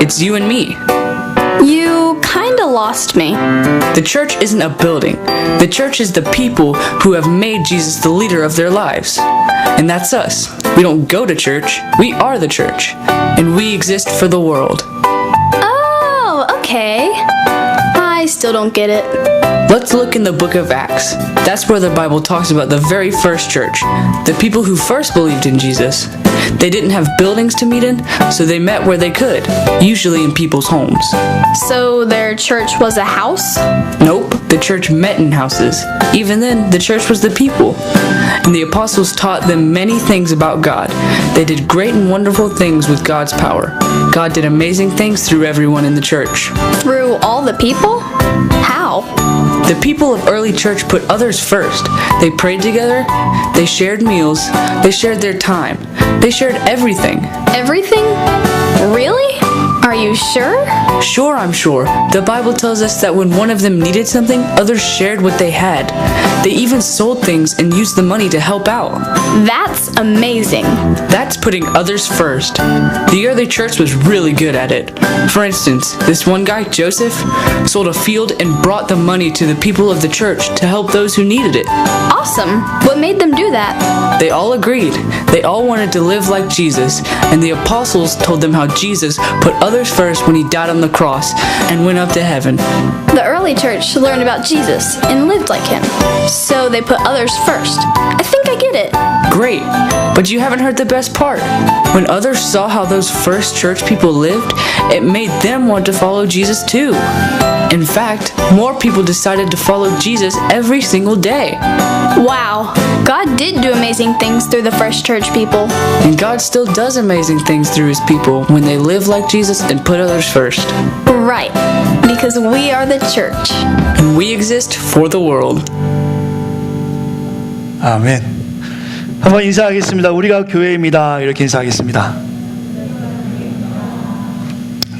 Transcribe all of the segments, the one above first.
It's you and me. You kinda lost me. The church isn't a building. The church is the people who have made Jesus the leader of their lives. And that's us. We don't go to church. We are the church. And we exist for the world. Oh, okay. I still don't get it. Let's look in the book of Acts. That's where the Bible talks about the very first church, the people who first believed in Jesus. They didn't have buildings to meet in, so they met where they could, usually in people's homes. So their church was a house? Nope, the church met in houses. Even then, the church was the people. And the apostles taught them many things about God. They did great and wonderful things with God's power. God did amazing things through everyone in the church. Through all the people? How? The people of early church put others first. They prayed together, they shared meals, they shared their time, they shared everything. Everything? Really? Are you sure? Sure, I'm sure. The Bible tells us that when one of them needed something, others shared what they had. They even sold things and used the money to help out. That's amazing. That's putting others first. The early church was really good at it. For instance, this one guy, Joseph, sold a field and brought the money to the people of the church to help those who needed it. Awesome. What made them do that? They all agreed. They all wanted to live like Jesus, and the apostles told them how Jesus put others first when he died on the cross and went up to heaven. The early church learned about Jesus and lived like him. So they put others first. I think I get it. Great, but you haven't heard the best part. When others saw how those first church people lived, it made them want to follow Jesus too. In fact, more people decided to follow Jesus every single day. Wow, God did do amazing things through the first church people. And God still does amazing things through his people when they live like Jesus and put others first. Right, because we are the church. And we exist for the world. 아멘. 한번 인사하겠습니다. 우리가 교회입니다. 이렇게 인사하겠습니다.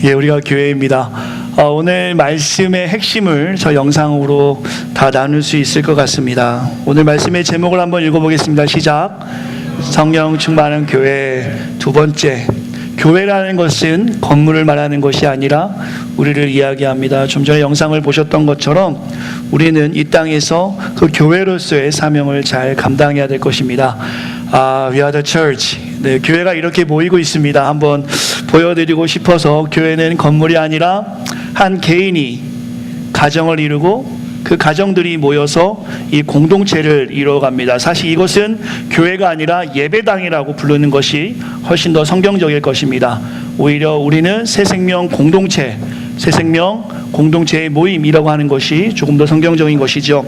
예, 우리가 교회입니다. 오늘 말씀의 핵심을 저 영상으로 다 나눌 수 있을 것 같습니다. 오늘 말씀의 제목을 한번 읽어보겠습니다. 시작. 성령 충만한 교회. 두 번째, 교회라는 것은 건물을 말하는 것이 아니라 우리를 이야기합니다. 좀 전에 영상을 보셨던 것처럼 우리는 이 땅에서 그 교회로서의 사명을 잘 감당해야 될 것입니다. We are the church. 네, 교회가 이렇게 모이고 있습니다. 한번 보여드리고 싶어서, 교회는 건물이 아니라 한 개인이 가정을 이루고 그 가정들이 모여서 이 공동체를 이루어갑니다. 사실 이것은 교회가 아니라 예배당이라고 부르는 것이 훨씬 더 성경적일 것입니다. 오히려 우리는 새생명 공동체, 새생명 공동체의 모임이라고 하는 것이 조금 더 성경적인 것이죠.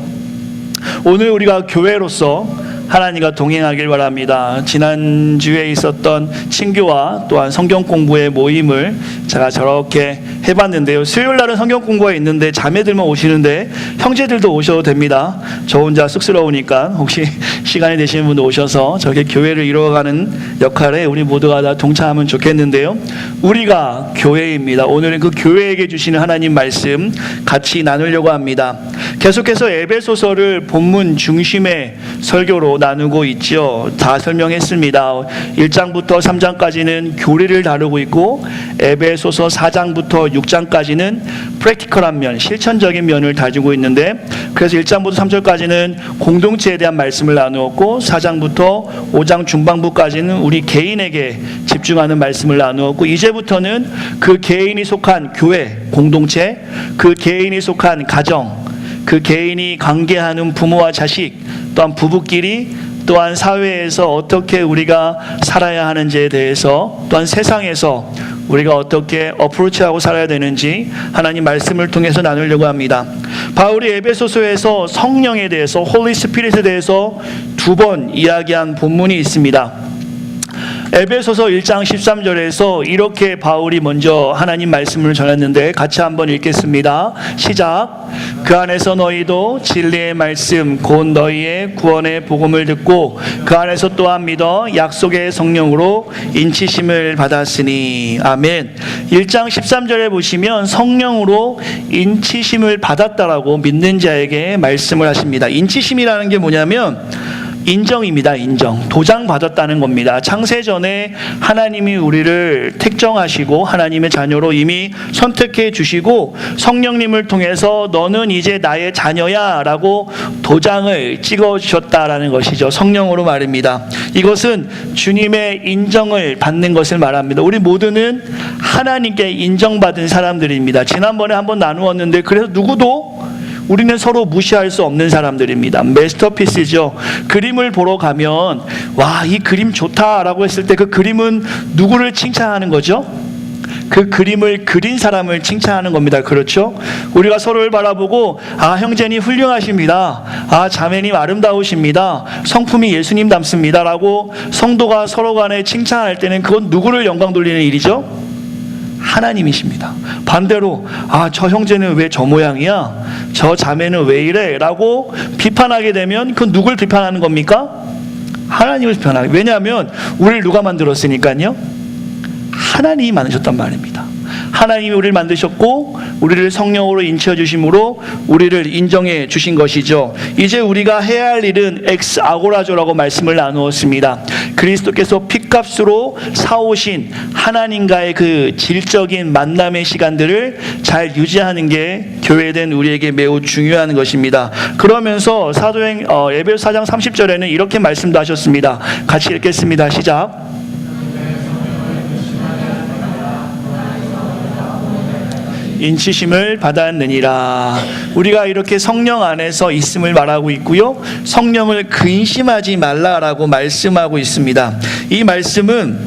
오늘 우리가 교회로서 하나님과 동행하길 바랍니다. 지난주에 있었던 친교와 또한 성경 공부의 모임을 제가 저렇게 해봤는데요. 수요일 날은 성경 공부가 있는데 자매들만 오시는데 형제들도 오셔도 됩니다. 저 혼자 쑥스러우니까 혹시 시간이 되시는 분도 오셔서 저렇게 교회를 이루어가는 역할에 우리 모두가 다 동참하면 좋겠는데요. 우리가 교회입니다. 오늘은 그 교회에게 주시는 하나님 말씀 같이 나누려고 합니다. 계속해서 에베소서를 본문 중심의 설교로 나누고 있죠. 다 설명했습니다. 1장부터 3장까지는 교리를 다루고 있고, 에베소서 4장부터 6장까지는 프랙티컬한 면, 실천적인 면을 다루고 있는데, 그래서 1장부터 3절까지는 공동체에 대한 말씀을 나누었고, 4장부터 5장 중반부까지는 우리 개인에게 집중하는 말씀을 나누었고, 이제부터는 그 개인이 속한 교회, 공동체, 그 개인이 속한 가정, 그 개인이 관계하는 부모와 자식, 또한 부부끼리, 또한 사회에서 어떻게 우리가 살아야 하는지에 대해서, 또한 세상에서 우리가 어떻게 어프로치하고 살아야 되는지 하나님 말씀을 통해서 나누려고 합니다. 바울이 에베소서에서 성령에 대해서, 홀리 스피릿에 대해서 두 번 이야기한 본문이 있습니다. 에베소서 1장 13절에서 이렇게 바울이 먼저 하나님 말씀을 전했는데, 같이 한번 읽겠습니다. 시작. 그 안에서 너희도 진리의 말씀 곧 너희의 구원의 복음을 듣고 그 안에서 또한 믿어 약속의 성령으로 인치심을 받았으니. 아멘. 1장 13절에 보시면 성령으로 인치심을 받았다라고 믿는 자에게 말씀을 하십니다. 인치심이라는 게 뭐냐면 인정입니다. 인정. 도장 받았다는 겁니다. 창세 전에 하나님이 우리를 택정하시고 하나님의 자녀로 이미 선택해 주시고 성령님을 통해서 너는 이제 나의 자녀야 라고 도장을 찍어 주셨다라는 것이죠. 성령으로 말입니다. 이것은 주님의 인정을 받는 것을 말합니다. 우리 모두는 하나님께 인정받은 사람들입니다. 지난번에 한번 나누었는데 그래서 누구도 우리는 서로 무시할 수 없는 사람들입니다. 마스터피스죠. 그림을 보러 가면 와, 이 그림 좋다라고 했을 때 그 그림은 누구를 칭찬하는 거죠? 그 그림을 그린 사람을 칭찬하는 겁니다. 그렇죠? 우리가 서로를 바라보고 아, 형제님 훌륭하십니다. 아, 자매님 아름다우십니다. 성품이 예수님 닮습니다. 라고 성도가 서로 간에 칭찬할 때는 그건 누구를 영광 돌리는 일이죠? 하나님이십니다. 반대로 아, 저 형제는 왜 저 모양이야? 저 자매는 왜 이래? 라고 비판하게 되면 그건 누굴 비판하는 겁니까? 하나님을 비판하게. 왜냐하면 우리를 누가 만들었으니까요? 하나님이 만드셨단 말입니다. 하나님이 우리를 만드셨고 우리를 성령으로 인치어 주심으로 우리를 인정해 주신 것이죠. 이제 우리가 해야 할 일은 엑스 아고라조라고 말씀을 나누었습니다. 그리스도께서 핏값으로 사오신 하나님과의 그 질적인 만남의 시간들을 잘 유지하는 게 교회된 우리에게 매우 중요한 것입니다. 그러면서 사도행 에베소 4장 30절에는 이렇게 말씀도 하셨습니다. 같이 읽겠습니다. 시작. 인치심을 받았느니라. 우리가 이렇게 성령 안에서 있음을 말하고 있고요, 성령을 근심하지 말라라고 말씀하고 있습니다. 이 말씀은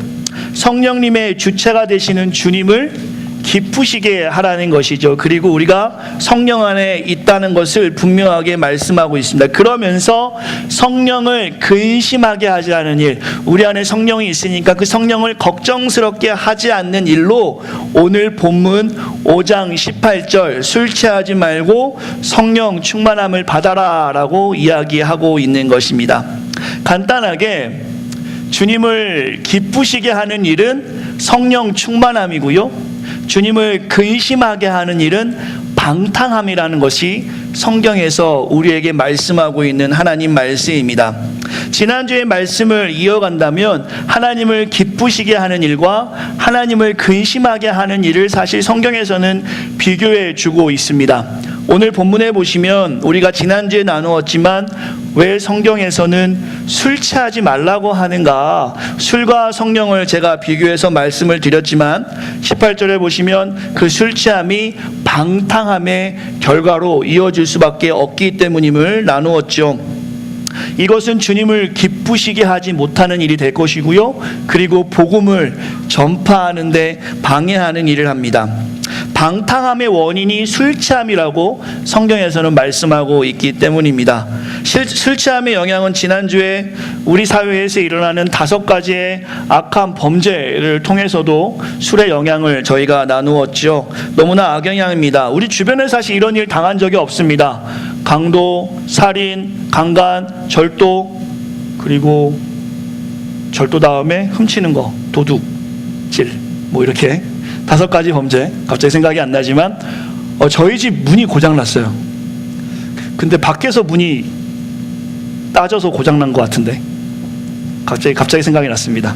성령님의 주체가 되시는 주님을 기쁘시게 하라는 것이죠. 그리고 우리가 성령 안에 있다는 것을 분명하게 말씀하고 있습니다. 그러면서 성령을 근심하게 하지 않은 일, 우리 안에 성령이 있으니까 그 성령을 걱정스럽게 하지 않는 일로 오늘 본문 5장 18절 술 취하지 말고 성령 충만함을 받아라 라고 이야기하고 있는 것입니다. 간단하게 주님을 기쁘시게 하는 일은 성령 충만함이고요, 주님을 근심하게 하는 일은 방탕함이라는 것이 성경에서 우리에게 말씀하고 있는 하나님 말씀입니다. 지난주의 말씀을 이어간다면 하나님을 기쁘시게 하는 일과 하나님을 근심하게 하는 일을 사실 성경에서는 비교해 주고 있습니다. 오늘 본문에 보시면 우리가 지난주에 나누었지만 왜 성경에서는 술 취하지 말라고 하는가? 술과 성령을 제가 비교해서 말씀을 드렸지만 18절에 보시면 그 술 취함이 방탕함의 결과로 이어질 수밖에 없기 때문임을 나누었죠. 이것은 주님을 기쁘시게 하지 못하는 일이 될 것이고요, 그리고 복음을 전파하는 데 방해하는 일을 합니다. 방탕함의 원인이 술 취함이라고 성경에서는 말씀하고 있기 때문입니다. 술 취함의 영향은 지난주에 우리 사회에서 일어나는 5가지의 악한 범죄를 통해서도 술의 영향을 저희가 나누었죠. 너무나 악영향입니다. 우리 주변에 사실 이런 일 당한 적이 없습니다. 강도, 살인, 강간, 절도, 그리고 절도 다음에 훔치는 거, 도둑질, 뭐 이렇게 5가지 범죄, 갑자기 생각이 안 나지만 저희 집 문이 고장났어요. 근데 밖에서 문이 따져서 고장난 것 같은데 갑자기 생각이 났습니다.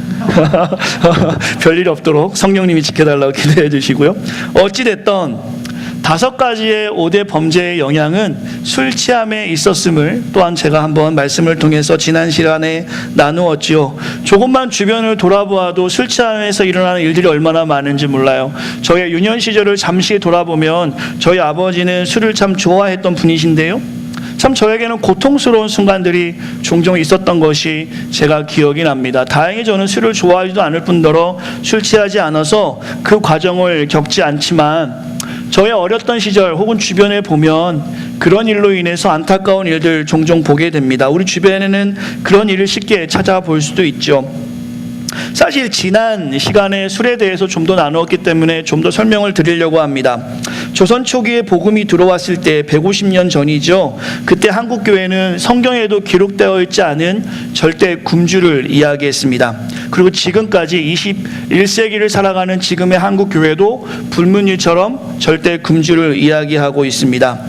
별일이 없도록 성령님이 지켜달라고 기도해 주시고요. 어찌됐던 5가지의 5대 범죄의 영향은 술 취함에 있었음을 또한 제가 한번 말씀을 통해서 지난 시간에 나누었지요. 조금만 주변을 돌아보아도 술 취함에서 일어나는 일들이 얼마나 많은지 몰라요. 저의 유년 시절을 잠시 돌아보면 저희 아버지는 술을 참 좋아했던 분이신데요, 참 저에게는 고통스러운 순간들이 종종 있었던 것이 제가 기억이 납니다. 다행히 저는 술을 좋아하지도 않을 뿐더러 술 취하지 않아서 그 과정을 겪지 않지만 저의 어렸던 시절 혹은 주변에 보면 그런 일로 인해서 안타까운 일들 종종 보게 됩니다. 우리 주변에는 그런 일을 쉽게 찾아볼 수도 있죠. 사실 지난 시간에 술에 대해서 좀 더 나누었기 때문에 좀 더 설명을 드리려고 합니다. 조선 초기에 복음이 들어왔을 때 150년 전이죠. 그때 한국 교회는 성경에도 기록되어 있지 않은 절대 금주를 이야기했습니다. 그리고 지금까지 21세기를 살아가는 지금의 한국 교회도 불문율처럼 절대 금주를 이야기하고 있습니다.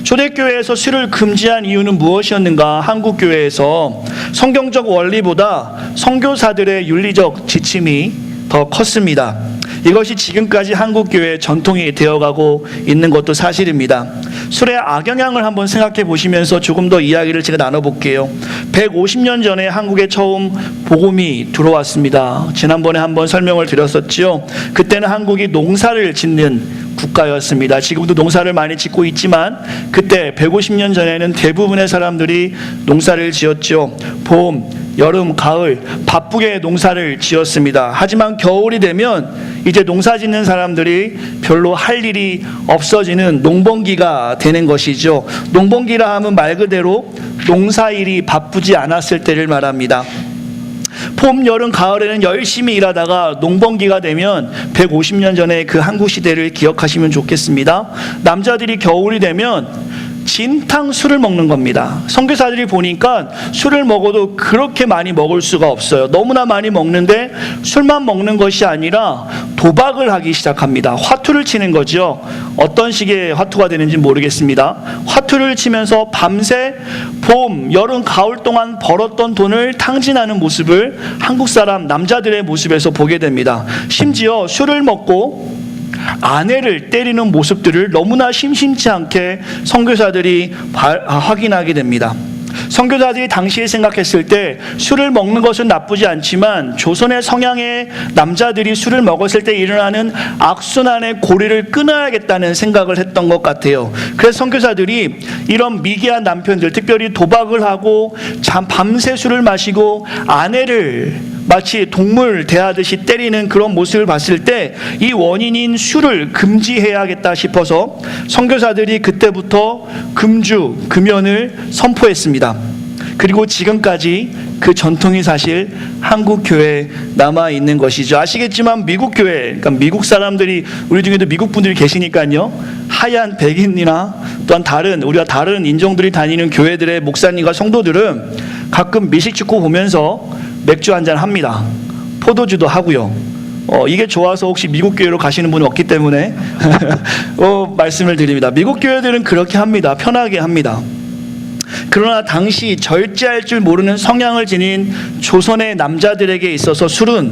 초대교회에서 술을 금지한 이유는 무엇이었는가? 한국교회에서 성경적 원리보다 선교사들의 윤리적 지침이 더 컸습니다. 이것이 지금까지 한국교회의 전통이 되어가고 있는 것도 사실입니다. 술의 악영향을 한번 생각해 보시면서 조금 더 이야기를 제가 나눠볼게요. 150년 전에 한국에 처음 복음이 들어왔습니다. 지난번에 한번 설명을 드렸었죠. 그때는 한국이 농사를 짓는 국가였습니다. 지금도 농사를 많이 짓고 있지만 그때 150년 전에는 대부분의 사람들이 농사를 지었죠. 봄, 여름, 가을 바쁘게 농사를 지었습니다. 하지만 겨울이 되면 이제 농사 짓는 사람들이 별로 할 일이 없어지는 농번기가 되는 것이죠. 농번기라 하면 말 그대로 농사일이 바쁘지 않았을 때를 말합니다. 봄, 여름, 가을에는 열심히 일하다가 농번기가 되면 150년 전에 그 한국 시대를 기억하시면 좋겠습니다. 남자들이 겨울이 되면 진탕 술을 먹는 겁니다. 선교사들이 보니까 술을 먹어도 그렇게 많이 먹을 수가 없어요. 너무나 많이 먹는데 술만 먹는 것이 아니라 도박을 하기 시작합니다. 화투를 치는 거죠. 어떤 식의 화투가 되는지 모르겠습니다. 화투를 치면서 밤새 봄, 여름, 가을 동안 벌었던 돈을 탕진하는 모습을 한국 사람 남자들의 모습에서 보게 됩니다. 심지어 술을 먹고 아내를 때리는 모습들을 너무나 심심치 않게 선교사들이 확인하게 됩니다. 선교사들이 당시에 생각했을 때 술을 먹는 것은 나쁘지 않지만 조선의 성향의 남자들이 술을 먹었을 때 일어나는 악순환의 고리를 끊어야겠다는 생각을 했던 것 같아요. 그래서 선교사들이 이런 미개한 남편들, 특별히 도박을 하고 밤새 술을 마시고 아내를 마치 동물 대하듯이 때리는 그런 모습을 봤을 때 이 원인인 술을 금지해야겠다 싶어서 선교사들이 그때부터 금주, 금연을 선포했습니다. 그리고 지금까지 그 전통이 사실 한국 교회에 남아 있는 것이죠. 아시겠지만 미국 교회, 그러니까 미국 사람들이 우리 중에도 미국 분들이 계시니까요. 하얀 백인이나 또한 우리가 다른 인종들이 다니는 교회들의 목사님과 성도들은 가끔 미식축구 보면서 맥주 한잔 합니다. 포도주도 하고요. 이게 좋아서 혹시 미국 교회로 가시는 분은 없기 때문에 말씀을 드립니다. 미국 교회들은 그렇게 합니다. 편하게 합니다. 그러나 당시 절제할 줄 모르는 성향을 지닌 조선의 남자들에게 있어서 술은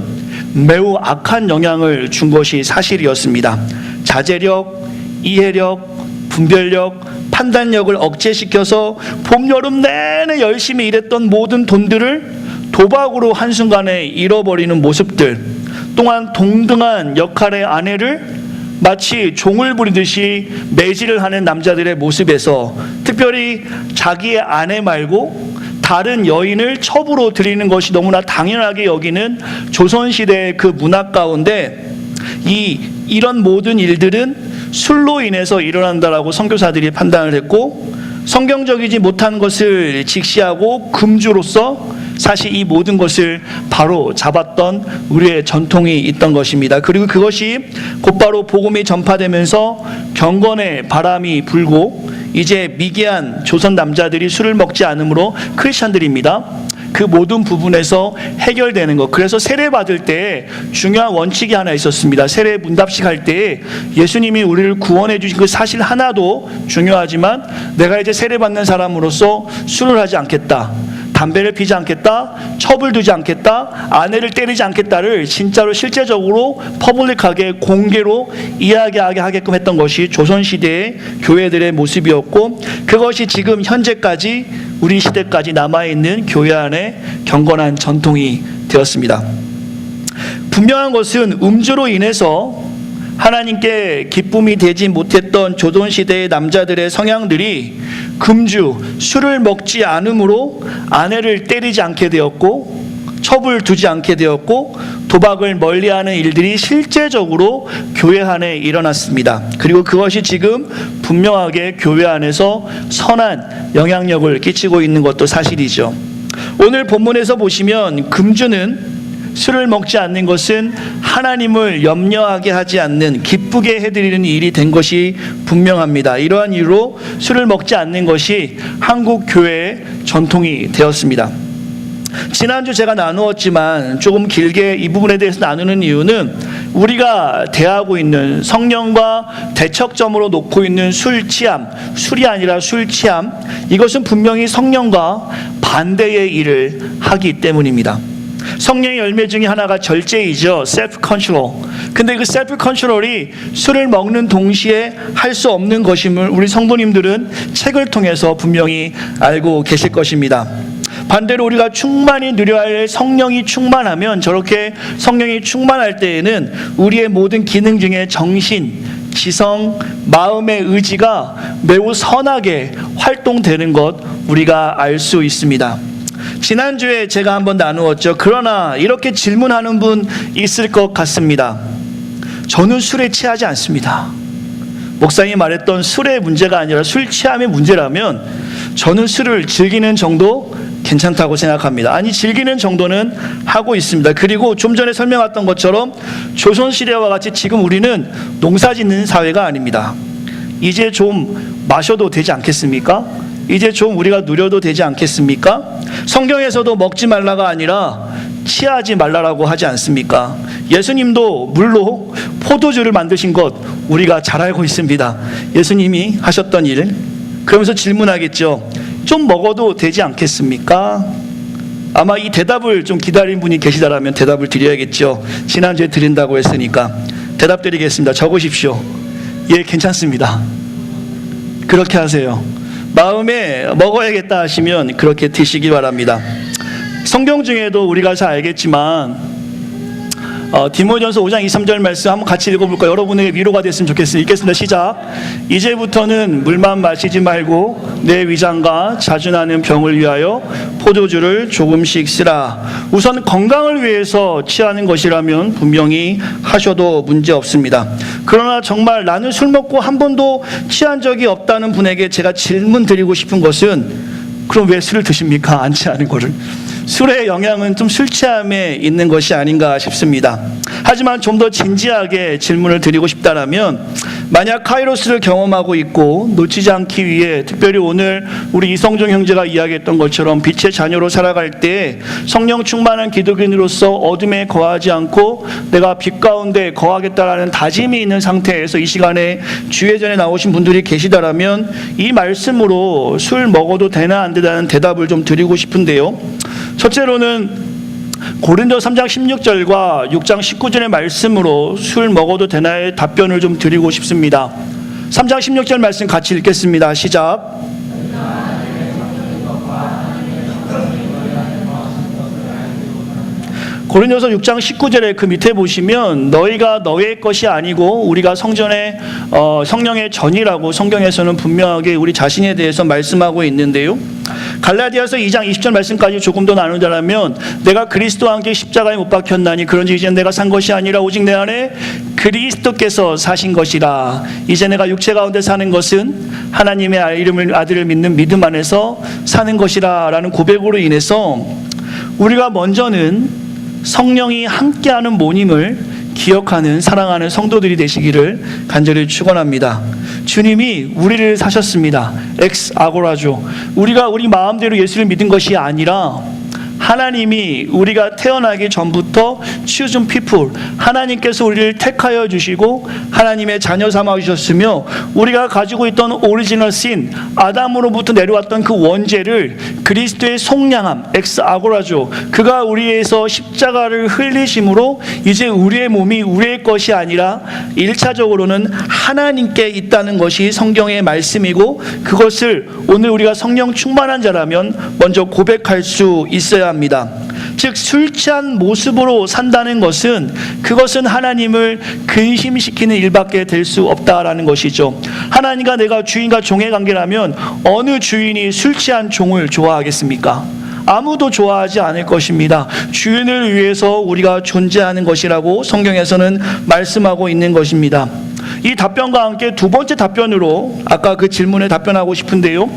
매우 악한 영향을 준 것이 사실이었습니다. 자제력, 이해력, 분별력, 판단력을 억제시켜서 봄, 여름 내내 열심히 일했던 모든 돈들을 도박으로 한순간에 잃어버리는 모습들, 또한 동등한 역할의 아내를 마치 종을 부리듯이 매질을 하는 남자들의 모습에서 특별히 자기의 아내 말고 다른 여인을 첩으로 들이는 것이 너무나 당연하게 여기는 조선시대의 그 문화 가운데 이런 모든 일들은 술로 인해서 일어난다라고 선교사들이 판단을 했고, 성경적이지 못한 것을 직시하고 금주로서 사실 이 모든 것을 바로 잡았던 우리의 전통이 있던 것입니다. 그리고 그것이 곧바로 복음이 전파되면서 경건의 바람이 불고 이제 미개한 조선 남자들이 술을 먹지 않으므로 크리스찬들입니다. 그 모든 부분에서 해결되는 것. 그래서 세례 받을 때 중요한 원칙이 하나 있었습니다. 세례 문답식 할 때 예수님이 우리를 구원해 주신 그 사실 하나도 중요하지만 내가 이제 세례 받는 사람으로서 술을 하지 않겠다, 담배를 피지 않겠다, 첩을 두지 않겠다, 아내를 때리지 않겠다를 진짜로 실제적으로 퍼블릭하게 공개로 이야기하게 하게끔 했던 것이 조선시대의 교회들의 모습이었고, 그것이 지금 현재까지 우리 시대까지 남아있는 교회 안에 경건한 전통이 되었습니다. 분명한 것은 음주로 인해서 하나님께 기쁨이 되지 못했던 조선시대의 남자들의 성향들이 금주, 술을 먹지 않으므로 아내를 때리지 않게 되었고 첩을 두지 않게 되었고 도박을 멀리하는 일들이 실제적으로 교회 안에 일어났습니다. 그리고 그것이 지금 분명하게 교회 안에서 선한 영향력을 끼치고 있는 것도 사실이죠. 오늘 본문에서 보시면 금주는 술을 먹지 않는 것은 하나님을 염려하게 하지 않는, 기쁘게 해드리는 일이 된 것이 분명합니다. 이러한 이유로 술을 먹지 않는 것이 한국 교회의 전통이 되었습니다. 지난주 제가 나누었지만 조금 길게 이 부분에 대해서 나누는 이유는 우리가 대하고 있는 성령과 대척점으로 놓고 있는 술 취함, 술이 아니라 술 취함, 이것은 분명히 성령과 반대의 일을 하기 때문입니다. 성령의 열매 중에 하나가 절제이죠. 셀프 컨트롤. 근데 그 셀프 컨트롤이 술을 먹는 동시에 할 수 없는 것임을 우리 성도님들은 책을 통해서 분명히 알고 계실 것입니다. 반대로 우리가 충만히 누려야 할 성령이 충만하면, 저렇게 성령이 충만할 때에는 우리의 모든 기능 중에 정신, 지성, 마음의 의지가 매우 선하게 활동되는 것 우리가 알 수 있습니다. 지난주에 제가 한번 나누었죠. 그러나 이렇게 질문하는 분 있을 것 같습니다. 저는 술에 취하지 않습니다. 목사님이 말했던 술의 문제가 아니라 술 취함의 문제라면 저는 술을 즐기는 정도 괜찮다고 생각합니다. 아니, 즐기는 정도는 하고 있습니다. 그리고 좀 전에 설명했던 것처럼 조선시대와 같이 지금 우리는 농사짓는 사회가 아닙니다. 이제 좀 마셔도 되지 않겠습니까? 이제 좀 우리가 누려도 되지 않겠습니까? 성경에서도 먹지 말라가 아니라 취하지 말라라고 하지 않습니까? 예수님도 물로 포도주를 만드신 것 우리가 잘 알고 있습니다. 예수님이 하셨던 일. 그러면서 질문하겠죠. 좀 먹어도 되지 않겠습니까? 아마 이 대답을 좀 기다린 분이 계시다라면 대답을 드려야겠죠. 지난주에 드린다고 했으니까 대답 드리겠습니다. 적으십시오. 예, 괜찮습니다. 그렇게 하세요. 마음에 먹어야겠다 하시면 그렇게 드시기 바랍니다. 성경 중에도 우리가 잘 알겠지만 디모데전서 5장 23절 말씀 한번 같이 읽어볼까요? 여러분에게 위로가 됐으면 좋겠습니다. 읽겠습니다. 시작. 이제부터는 물만 마시지 말고 내 위장과 자주 나는 병을 위하여 포도주를 조금씩 쓰라. 우선 건강을 위해서 취하는 것이라면 분명히 하셔도 문제 없습니다. 그러나 정말 나는 술 먹고 한 번도 취한 적이 없다는 분에게 제가 질문 드리고 싶은 것은, 그럼 왜 술을 드십니까? 안 취하는 거를. 술의 영향은 좀 술 취함에 있는 것이 아닌가 싶습니다. 하지만 좀 더 진지하게 질문을 드리고 싶다면, 만약 카이로스를 경험하고 있고 놓치지 않기 위해 특별히 오늘 우리 이성종 형제가 이야기했던 것처럼 빛의 자녀로 살아갈 때 성령 충만한 기독인으로서 어둠에 거하지 않고 내가 빛 가운데 거하겠다라는 다짐이 있는 상태에서 이 시간에 주예전에 나오신 분들이 계시다라면 이 말씀으로 술 먹어도 되나 안 되나는 대답을 좀 드리고 싶은데요. 첫째로는 고린도서 3장 16절과 6장 19절의 말씀으로 술 먹어도 되나의 답변을 좀 드리고 싶습니다. 3장 16절 말씀 같이 읽겠습니다. 시작. 고린도서 6장 19절에 그 밑에 보시면 너희가 너의 것이 아니고 우리가 성전의 성령의 전이라고 성경에서는 분명하게 우리 자신에 대해서 말씀하고 있는데요. 갈라디아서 2장 20절 말씀까지 조금 더 나누자면 내가 그리스도와 함께 십자가에 못 박혔나니 그런지 이제 내가 산 것이 아니라 오직 내 안에 그리스도께서 사신 것이라. 이제 내가 육체 가운데 사는 것은 하나님의 아들을 믿는 믿음 안에서 사는 것이라 라는 고백으로 인해서 우리가 먼저는 성령이 함께하는 모임을 기억하는 사랑하는 성도들이 되시기를 간절히 축원합니다. 주님이 우리를 사셨습니다. 엑스 아고라죠. 우리가 우리 마음대로 예수를 믿은 것이 아니라 하나님이 우리가 태어나기 전부터 chosen people, 하나님께서 우리를 택하여 주시고 하나님의 자녀 삼아 주셨으며 우리가 가지고 있던 오리지널 신, 아담으로부터 내려왔던 그 원죄를 그리스도의 속량함, 엑스 아고라죠. 그가 우리에서 십자가를 흘리심으로 이제 우리의 몸이 우리의 것이 아니라 1차적으로는 하나님께 있다는 것이 성경의 말씀이고, 그것을 오늘 우리가 성령 충만한 자라면 먼저 고백할 수 있어야 합니다. 즉 술 취한 모습으로 산다는 것은 그것은 하나님을 근심시키는 일밖에 될 수 없다라는 것이죠. 하나님과 내가 주인과 종의 관계라면 어느 주인이 술 취한 종을 좋아하겠습니까? 아무도 좋아하지 않을 것입니다. 주인을 위해서 우리가 존재하는 것이라고 성경에서는 말씀하고 있는 것입니다. 이 답변과 함께 두 번째 답변으로 아까 그 질문에 답변하고 싶은데요.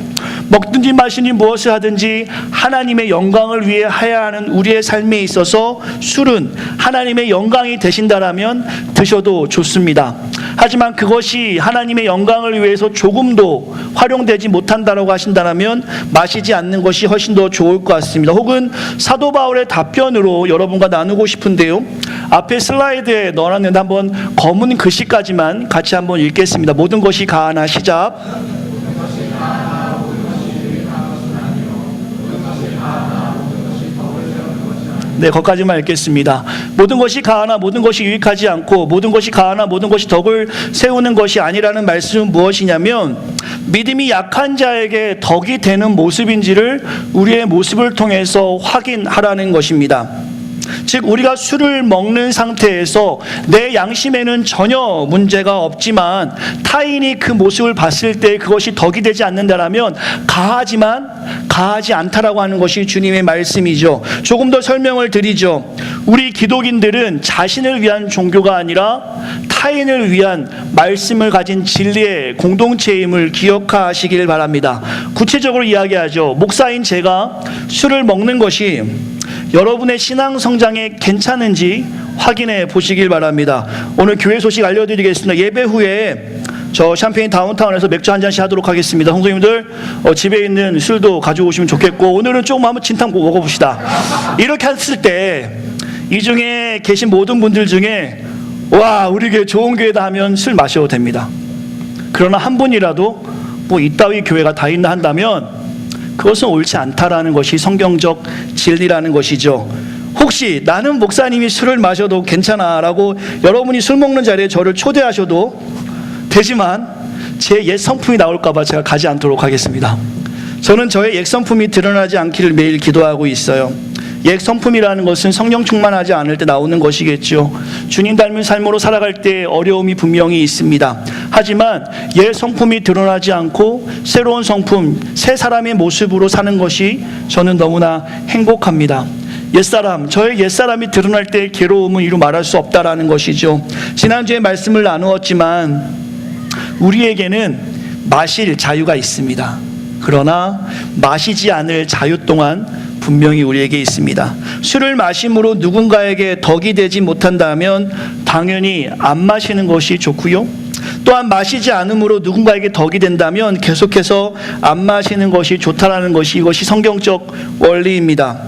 먹든지 마시니 무엇을 하든지 하나님의 영광을 위해 해야 하는 우리의 삶에 있어서 술은 하나님의 영광이 되신다라면 드셔도 좋습니다. 하지만 그것이 하나님의 영광을 위해서 조금도 활용되지 못한다라고 하신다면 마시지 않는 것이 훨씬 더 좋을 것 같습니다. 혹은 사도 바울의 답변으로 여러분과 나누고 싶은데요. 앞에 슬라이드에 넣어놨는데 한번 검은 글씨까지만 같이 한번 읽겠습니다. 모든 것이 가하나 시작. 네, 거기까지만 읽겠습니다. 모든 것이 가하나 모든 것이 유익하지 않고 모든 것이 가하나 모든 것이 덕을 세우는 것이 아니라는 말씀은 무엇이냐면 믿음이 약한 자에게 덕이 되는 모습인지를 우리의 모습을 통해서 확인하라는 것입니다. 즉 우리가 술을 먹는 상태에서 내 양심에는 전혀 문제가 없지만 타인이 그 모습을 봤을 때 그것이 덕이 되지 않는다라면 가하지만 가하지 않다라고 하는 것이 주님의 말씀이죠. 조금 더 설명을 드리죠. 우리 기독인들은 자신을 위한 종교가 아니라 타인을 위한 말씀을 가진 진리의 공동체임을 기억하시길 바랍니다. 구체적으로 이야기하죠. 목사인 제가 술을 먹는 것이 여러분의 신앙 성장에 괜찮은지 확인해 보시길 바랍니다. 오늘 교회 소식 알려드리겠습니다. 예배 후에 저 샴페인 다운타운에서 맥주 한 잔씩 하도록 하겠습니다. 성도님들 집에 있는 술도 가져오시면 좋겠고 오늘은 조금 한번 진탕 먹어봅시다. 이렇게 했을 때 이 중에 계신 모든 분들 중에 와 우리 교회 좋은 교회다 하면 술 마셔도 됩니다. 그러나 한 분이라도 뭐 이따위 교회가 다 있나 한다면 그것은 옳지 않다라는 것이 성경적 진리라는 것이죠. 혹시 나는 목사님이 술을 마셔도 괜찮아 라고 여러분이 술 먹는 자리에 저를 초대하셔도 되지만 제 옛 성품이 나올까 봐 제가 가지 않도록 하겠습니다. 저는 저의 옛 성품이 드러나지 않기를 매일 기도하고 있어요. 옛 성품이라는 것은 성령 충만하지 않을 때 나오는 것이겠죠. 주님 닮은 삶으로 살아갈 때 어려움이 분명히 있습니다. 하지만 옛 성품이 드러나지 않고 새로운 성품, 새 사람의 모습으로 사는 것이 저는 너무나 행복합니다. 옛사람, 저의 옛사람이 드러날 때 괴로움은 이루 말할 수 없다라는 것이죠. 지난주에 말씀을 나누었지만 우리에게는 마실 자유가 있습니다. 그러나 마시지 않을 자유 또한 분명히 우리에게 있습니다. 술을 마심으로 누군가에게 덕이 되지 못한다면 당연히 안 마시는 것이 좋고요. 또한 마시지 않음으로 누군가에게 덕이 된다면 계속해서 안 마시는 것이 좋다라는 것이 이것이 성경적 원리입니다.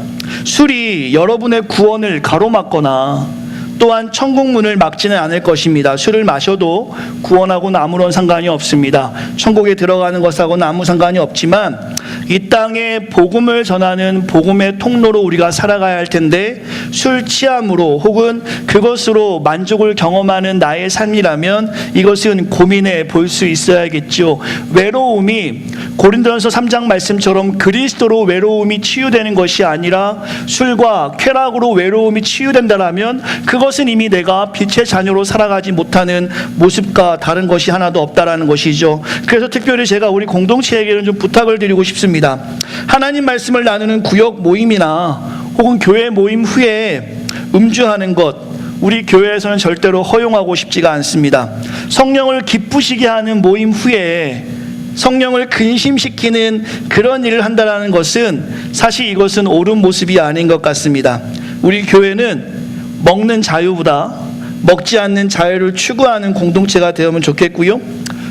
술이 여러분의 구원을 가로막거나 또한 천국문을 막지는 않을 것입니다. 술을 마셔도 구원하고는 아무런 상관이 없습니다. 천국에 들어가는 것하고는 아무 상관이 없지만 이 땅에 복음을 전하는 복음의 통로로 우리가 살아가야 할 텐데 술 취함으로 혹은 그것으로 만족을 경험하는 나의 삶이라면 이것은 고민해 볼 수 있어야겠죠. 외로움이 고린도전서 3장 말씀처럼 그리스도로 외로움이 치유되는 것이 아니라 술과 쾌락으로 외로움이 치유된다라면 그것은 이미 내가 빛의 자녀로 살아가지 못하는 모습과 다른 것이 하나도 없다라는 것이죠. 그래서 특별히 제가 우리 공동체에게는 좀 부탁을 드리고 싶습니다. 하나님 말씀을 나누는 구역 모임이나 혹은 교회 모임 후에 음주하는 것 우리 교회에서는 절대로 허용하고 싶지가 않습니다. 성령을 기쁘시게 하는 모임 후에 성령을 근심시키는 그런 일을 한다는 것은 사실 이것은 옳은 모습이 아닌 것 같습니다. 우리 교회는 먹는 자유보다 먹지 않는 자유를 추구하는 공동체가 되면 좋겠고요.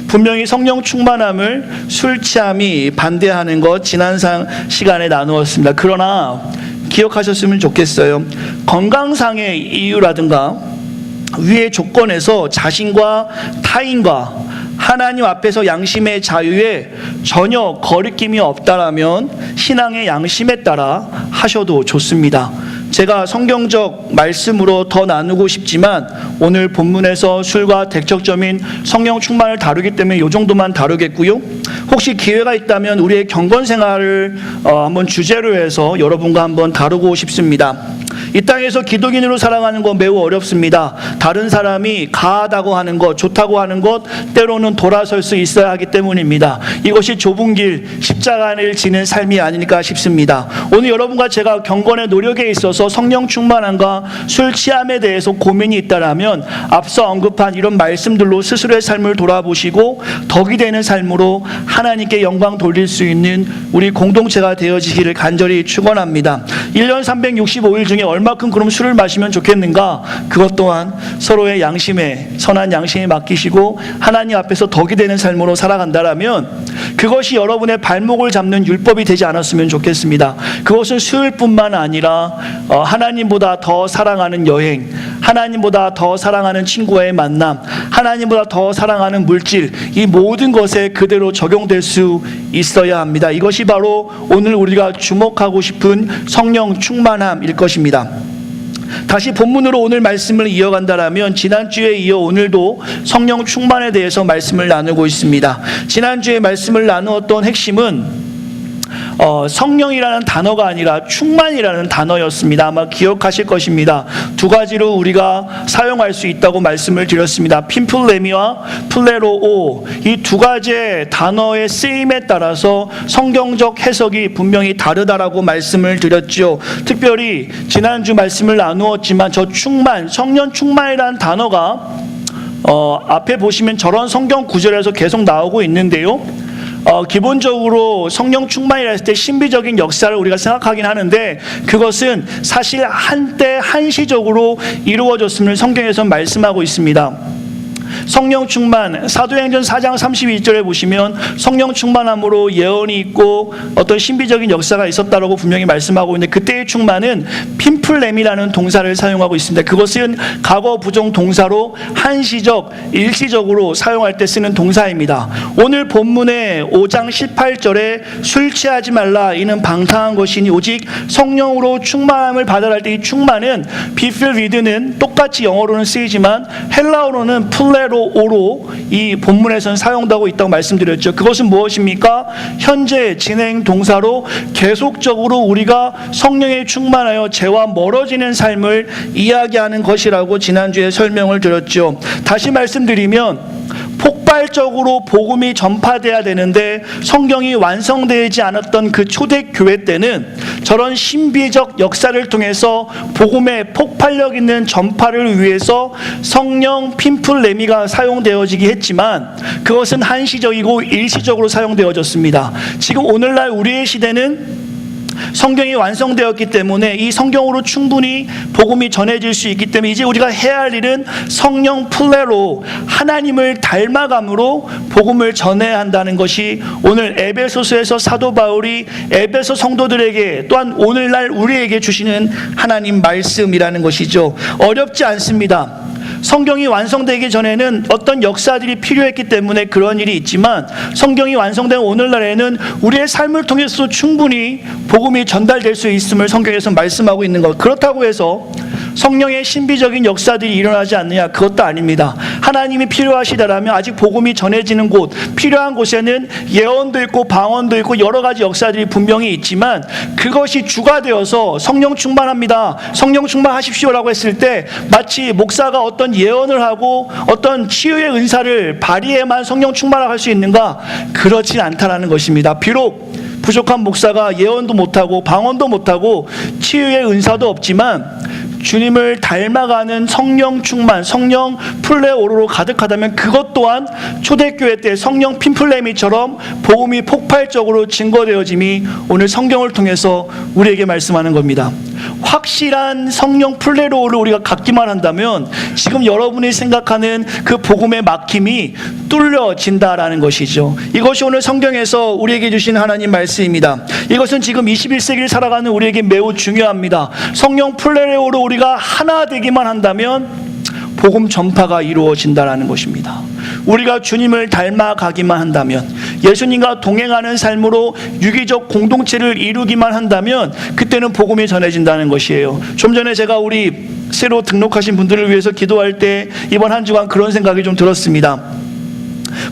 분명히 성령 충만함을 술 취함이 반대하는 것 지난 시간에 나누었습니다. 그러나 기억하셨으면 좋겠어요. 건강상의 이유라든가 위의 조건에서 자신과 타인과 하나님 앞에서 양심의 자유에 전혀 거리낌이 없다라면 신앙의 양심에 따라 하셔도 좋습니다. 제가 성경적 말씀으로 더 나누고 싶지만 오늘 본문에서 술과 대척점인 성령 충만을 다루기 때문에 이 정도만 다루겠고요. 혹시 기회가 있다면 우리의 경건 생활을 한번 주제로 해서 여러분과 한번 다루고 싶습니다. 이 땅에서 기독인으로 살아가는 건 매우 어렵습니다. 다른 사람이 가하다고 하는 것, 좋다고 하는 것, 때로는 돌아설 수 있어야 하기 때문입니다. 이것이 좁은 길, 십자가를 지는 삶이 아닐까 싶습니다. 오늘 여러분과 제가 경건의 노력에 있어서 성령 충만함과 술 취함에 대해서 고민이 있다라면 앞서 언급한 이런 말씀들로 스스로의 삶을 돌아보시고 덕이 되는 삶으로 하나님께 영광 돌릴 수 있는 우리 공동체가 되어지기를 간절히 축원합니다. 1년 365일 중에 얼마큼 그럼 술을 마시면 좋겠는가? 그것 또한 서로의 양심에, 선한 양심에 맡기시고 하나님 앞에서 덕이 되는 삶으로 살아간다라면 그것이 여러분의 발목을 잡는 율법이 되지 않았으면 좋겠습니다. 그것은 수요일뿐만 아니라 하나님보다 더 사랑하는 여행, 하나님보다 더 사랑하는 친구와의 만남, 하나님보다 더 사랑하는 물질, 이 모든 것에 그대로 적용될 수 있어야 합니다. 이것이 바로 오늘 우리가 주목하고 싶은 성령 충만함일 것입니다. 다시 본문으로 오늘 말씀을 이어간다라면 지난주에 이어 오늘도 성령 충만에 대해서 말씀을 나누고 있습니다. 지난주에 말씀을 나누었던 핵심은 성령이라는 단어가 아니라 충만이라는 단어였습니다. 아마 기억하실 것입니다. 두 가지로 우리가 사용할 수 있다고 말씀을 드렸습니다. 핀플레미와 플레로오, 이 두 가지의 단어의 쓰임에 따라서 성경적 해석이 분명히 다르다라고 말씀을 드렸죠. 특별히 지난주 말씀을 나누었지만 저 충만, 성령 충만이라는 단어가 앞에 보시면 저런 성경 구절에서 계속 나오고 있는데요. 기본적으로 성령 충만이라 했을 때 신비적인 역사를 우리가 생각하긴 하는데 그것은 사실 한때 한시적으로 이루어졌음을 성경에서 말씀하고 있습니다. 성령 충만, 사도행전 4장 32절에 보시면 성령 충만함으로 예언이 있고 어떤 신비적인 역사가 있었다라고 분명히 말씀하고 있는데 그때의 충만은 핀플렘이라는 동사를 사용하고 있습니다. 그것은 과거 부정 동사로 한시적, 일시적으로 사용할 때 쓰는 동사입니다. 오늘 본문의 5장 18절에 술 취하지 말라 이는 방탕한 것이니 오직 성령으로 충만함을 받으라 할 때 이 충만은 be filled with는 똑같이 영어로는 쓰이지만 헬라어로는 플레로오로 이 본문에서는 사용되고 있다고 말씀드렸죠. 그것은 무엇입니까? 현재 진행 동사로 계속적으로 우리가 성령에 충만하여 죄와 멀어지는 삶을 이야기하는 것이라고 지난주에 설명을 드렸죠. 다시 말씀드리면 폭발적으로 복음이 전파돼야 되는데 성경이 완성되지 않았던 그 초대교회 때는 저런 신비적 역사를 통해서 복음의 폭발력 있는 전파를 위해서 성령 핀플레미가 사용되어지기 했지만 그것은 한시적이고 일시적으로 사용되어졌습니다. 지금 오늘날 우리의 시대는 성경이 완성되었기 때문에 이 성경으로 충분히 복음이 전해질 수 있기 때문에 이제 우리가 해야 할 일은 성령 플레로 하나님을 닮아감으로 복음을 전해야 한다는 것이 오늘 에베소서에서 사도 바울이 에베소 성도들에게 또한 오늘날 우리에게 주시는 하나님 말씀이라는 것이죠. 어렵지 않습니다. 성경이 완성되기 전에는 어떤 역사들이 필요했기 때문에 그런 일이 있지만 성경이 완성된 오늘날에는 우리의 삶을 통해서 충분히 복음이 전달될 수 있음을 성경에서 말씀하고 있는 것. 그렇다고 해서 성령의 신비적인 역사들이 일어나지 않느냐? 그것도 아닙니다. 하나님이 필요하시다라면 아직 복음이 전해지는 곳, 필요한 곳에는 예언도 있고 방언도 있고 여러 가지 역사들이 분명히 있지만 그것이 주가 되어서 성령 충만합니다, 성령 충만하십시오라고 했을 때 마치 목사가 어떤 예언을 하고 어떤 치유의 은사를 발휘해만 성령 충만을 할 수 있는가? 그렇진 않다라는 것입니다. 비록 부족한 목사가 예언도 못하고 방언도 못하고 치유의 은사도 없지만 주님을 닮아가는 성령 충만, 성령 플레오로로 가득하다면 그것 또한 초대교회 때 성령 핀플레미처럼 복음이 폭발적으로 증거되어짐이 오늘 성경을 통해서 우리에게 말씀하는 겁니다. 확실한 성령 플레로를 우리가 갖기만 한다면 지금 여러분이 생각하는 그 복음의 막힘이 뚫려진다라는 것이죠. 이것이 오늘 성경에서 우리에게 주신 하나님 말씀입니다. 이것은 지금 21세기를 살아가는 우리에게 매우 중요합니다. 성령 플레로로 우리가 하나 되기만 한다면 복음 전파가 이루어진다라는 것입니다. 우리가 주님을 닮아가기만 한다면, 예수님과 동행하는 삶으로 유기적 공동체를 이루기만 한다면 그때는 복음이 전해진다는 것이에요. 좀 전에 제가 우리 새로 등록하신 분들을 위해서 기도할 때 이번 한 주간 그런 생각이 좀 들었습니다.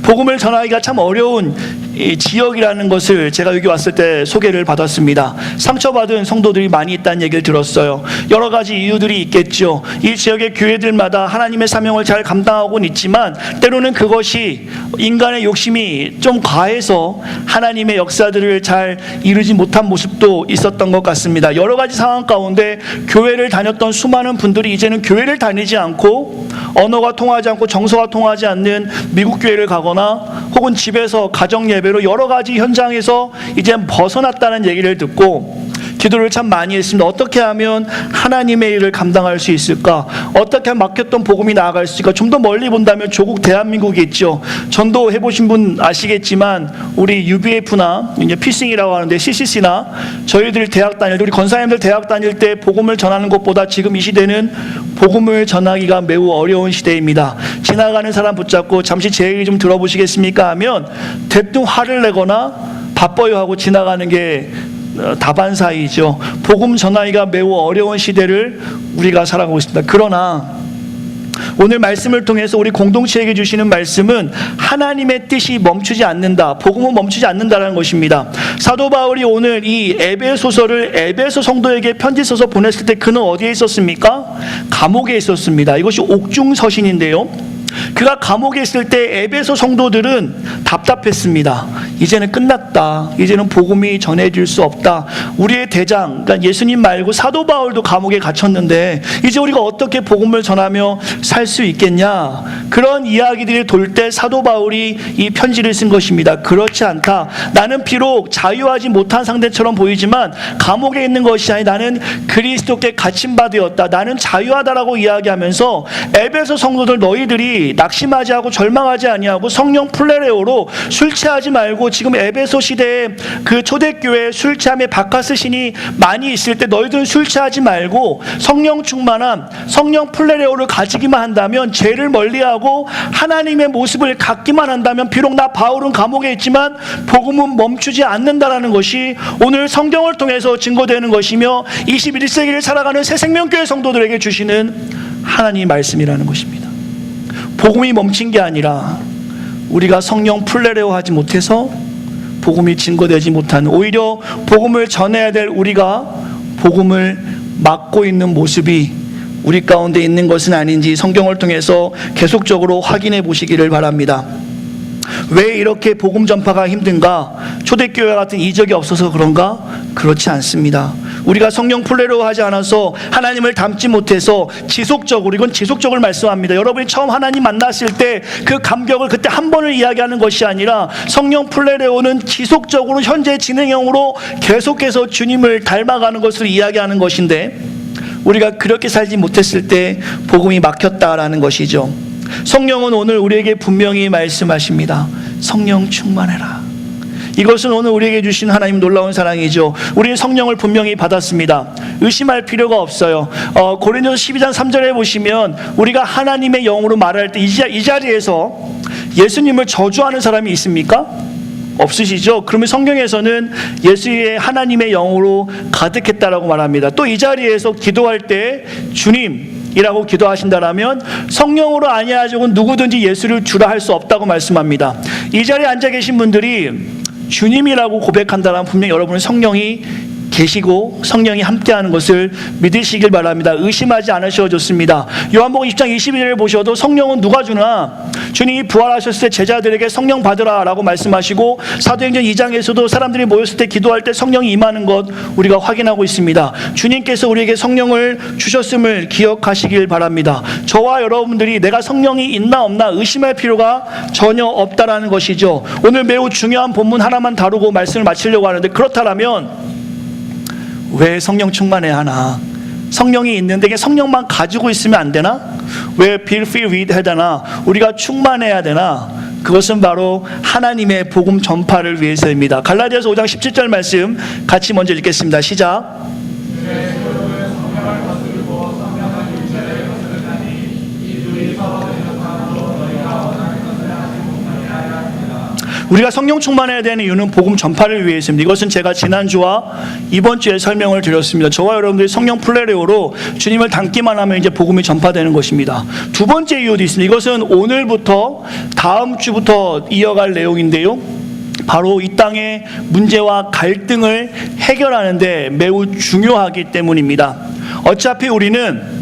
복음을 전하기가 참 어려운 이 지역이라는 것을 제가 여기 왔을 때 소개를 받았습니다. 상처받은 성도들이 많이 있다는 얘기를 들었어요. 여러 가지 이유들이 있겠죠. 이 지역의 교회들마다 하나님의 사명을 잘 감당하고는 있지만 때로는 그것이 인간의 욕심이 좀 과해서 하나님의 역사들을 잘 이루지 못한 모습도 있었던 것 같습니다. 여러 가지 상황 가운데 교회를 다녔던 수많은 분들이 이제는 교회를 다니지 않고 언어가 통하지 않고 정서가 통하지 않는 미국 교회를 가거나 혹은 집에서 가정 예배로 여러 가지 현장에서 이제 벗어났다는 얘기를 듣고 기도를 참 많이 했습니다. 어떻게 하면 하나님의 일을 감당할 수 있을까? 어떻게 하면 막혔던 복음이 나아갈 수 있을까? 좀 더 멀리 본다면 조국 대한민국이 있죠. 전도 해보신 분 아시겠지만 우리 UBF나 이제 피싱이라고 하는데 CCC나 저희들 대학 다닐 때 우리 권사님들 대학 다닐 때 복음을 전하는 것보다 지금 이 시대는 복음을 전하기가 매우 어려운 시대입니다. 지나가는 사람 붙잡고 잠시 제 얘기 좀 들어보시겠습니까? 하면 대뜸 화를 내거나 바빠요 하고 지나가는 게 다반사이죠. 복음 전하기가 매우 어려운 시대를 우리가 살아가고 있습니다. 그러나 오늘 말씀을 통해서 우리 공동체에게 주시는 말씀은 하나님의 뜻이 멈추지 않는다. 복음은 멈추지 않는다라는 것입니다. 사도 바울이 오늘 이 에베소서를 에베소 성도에게 편지 써서 보냈을 때 그는 어디에 있었습니까? 감옥에 있었습니다. 이것이 옥중서신인데요. 그가 감옥에 있을 때 에베소 성도들은 답답했습니다. 이제는 끝났다. 이제는 복음이 전해질 수 없다. 우리의 대장, 그러니까 예수님 말고 사도 바울도 감옥에 갇혔는데 이제 우리가 어떻게 복음을 전하며 살 수 있겠냐? 그런 이야기들이 돌 때 사도 바울이 이 편지를 쓴 것입니다. 그렇지 않다. 나는 비록 자유하지 못한 상태처럼 보이지만 감옥에 있는 것이 아니 나는 그리스도께 갇힌 바 되었다. 나는 자유하다라고 이야기하면서 에베소 성도들 너희들이 낙심하지 않고 절망하지 아니하고 성령 플레레오로 술 취하지 말고 지금 에베소 시대에 그 초대교회 술 취함에 바카스신이 많이 있을 때 너희들은 술 취하지 말고 성령 충만한 성령 플레레오를 가지기만 한다면 죄를 멀리하고 하나님의 모습을 갖기만 한다면 비록 나 바울은 감옥에 있지만 복음은 멈추지 않는다라는 것이 오늘 성경을 통해서 증거되는 것이며 21세기를 살아가는 새생명교회 성도들에게 주시는 하나님의 말씀이라는 것입니다. 복음이 멈춘 게 아니라 우리가 성령 플레레오 하지 못해서 복음이 증거되지 못하는, 오히려 복음을 전해야 될 우리가 복음을 막고 있는 모습이 우리 가운데 있는 것은 아닌지 성경을 통해서 계속적으로 확인해 보시기를 바랍니다. 왜 이렇게 복음 전파가 힘든가? 초대교회 같은 이적이 없어서 그런가? 그렇지 않습니다. 우리가 성령 플레레오 하지 않아서 하나님을 닮지 못해서 지속적으로, 이건 지속적으로 말씀합니다. 여러분이 처음 하나님 만났을 때 그 감격을 그때 한 번을 이야기하는 것이 아니라 성령 플레레오는 지속적으로 현재 진행형으로 계속해서 주님을 닮아가는 것을 이야기하는 것인데 우리가 그렇게 살지 못했을 때 복음이 막혔다라는 것이죠. 성령은 오늘 우리에게 분명히 말씀하십니다. 성령 충만해라. 이것은 오늘 우리에게 주신 하나님 놀라운 사랑이죠. 우리는 성령을 분명히 받았습니다. 의심할 필요가 없어요. 고린도서 12장 3절에 보시면 우리가 하나님의 영으로 말할 때 이 자리에서 예수님을 저주하는 사람이 있습니까? 없으시죠? 그러면 성경에서는 예수의 하나님의 영으로 가득했다라고 말합니다. 또 이 자리에서 기도할 때 주님 이라고 기도하신다라면 성령으로 아니하시고는 누구든지 예수를 주라 할 수 없다고 말씀합니다. 이 자리에 앉아 계신 분들이 주님이라고 고백한다면 분명히 여러분은 성령이 계시고 성령이 함께하는 것을 믿으시길 바랍니다. 의심하지 않으셔도 좋습니다. 요한복음 10장 21절을 보셔도 성령은 누가 주나? 주님이 부활하셨을 때 제자들에게 성령 받으라 라고 말씀하시고 사도행전 2장에서도 사람들이 모였을 때 기도할 때 성령이 임하는 것 우리가 확인하고 있습니다. 주님께서 우리에게 성령을 주셨음을 기억하시길 바랍니다. 저와 여러분들이 내가 성령이 있나 없나 의심할 필요가 전혀 없다라는 것이죠. 오늘 매우 중요한 본문 하나만 다루고 말씀을 마치려고 하는데, 그렇다면 왜 성령 충만해야 하나? 성령이 있는데 성령만 가지고 있으면 안 되나? 왜 be filled with 해야 되나? 우리가 충만해야 되나? 그것은 바로 하나님의 복음 전파를 위해서입니다. 갈라디아서 5장 17절 말씀 같이 먼저 읽겠습니다. 시작. 우리가 성령 충만해야 되는 이유는 복음 전파를 위해서입니다. 이것은 제가 지난주와 이번 주에 설명을 드렸습니다. 저와 여러분들이 성령 플레레오로 주님을 닮기만 하면 이제 복음이 전파되는 것입니다. 두 번째 이유도 있습니다. 이것은 오늘부터 다음 주부터 이어갈 내용인데요. 바로 이 땅의 문제와 갈등을 해결하는데 매우 중요하기 때문입니다. 어차피 우리는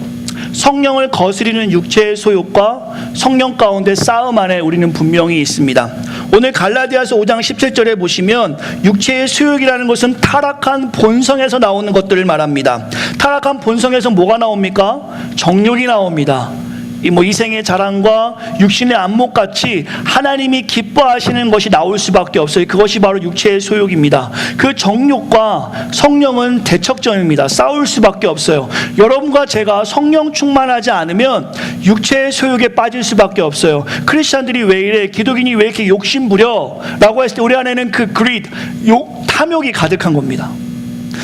성령을 거스리는 육체의 소욕과 성령 가운데 싸움 안에 우리는 분명히 있습니다. 오늘 갈라디아서 5장 17절에 보시면 육체의 소욕이라는 것은 타락한 본성에서 나오는 것들을 말합니다. 타락한 본성에서 뭐가 나옵니까? 정욕이 나옵니다. 이생의 자랑과 육신의 안목같이 하나님이 기뻐하시는 것이 나올 수밖에 없어요. 그것이 바로 육체의 소욕입니다. 그 정욕과 성령은 대척점입니다. 싸울 수밖에 없어요. 여러분과 제가 성령 충만하지 않으면 육체의 소욕에 빠질 수밖에 없어요. 크리스찬들이 왜 이래? 기독인이 왜 이렇게 욕심부려? 라고 했을 때 우리 안에는 그 greed, 탐욕이 가득한 겁니다.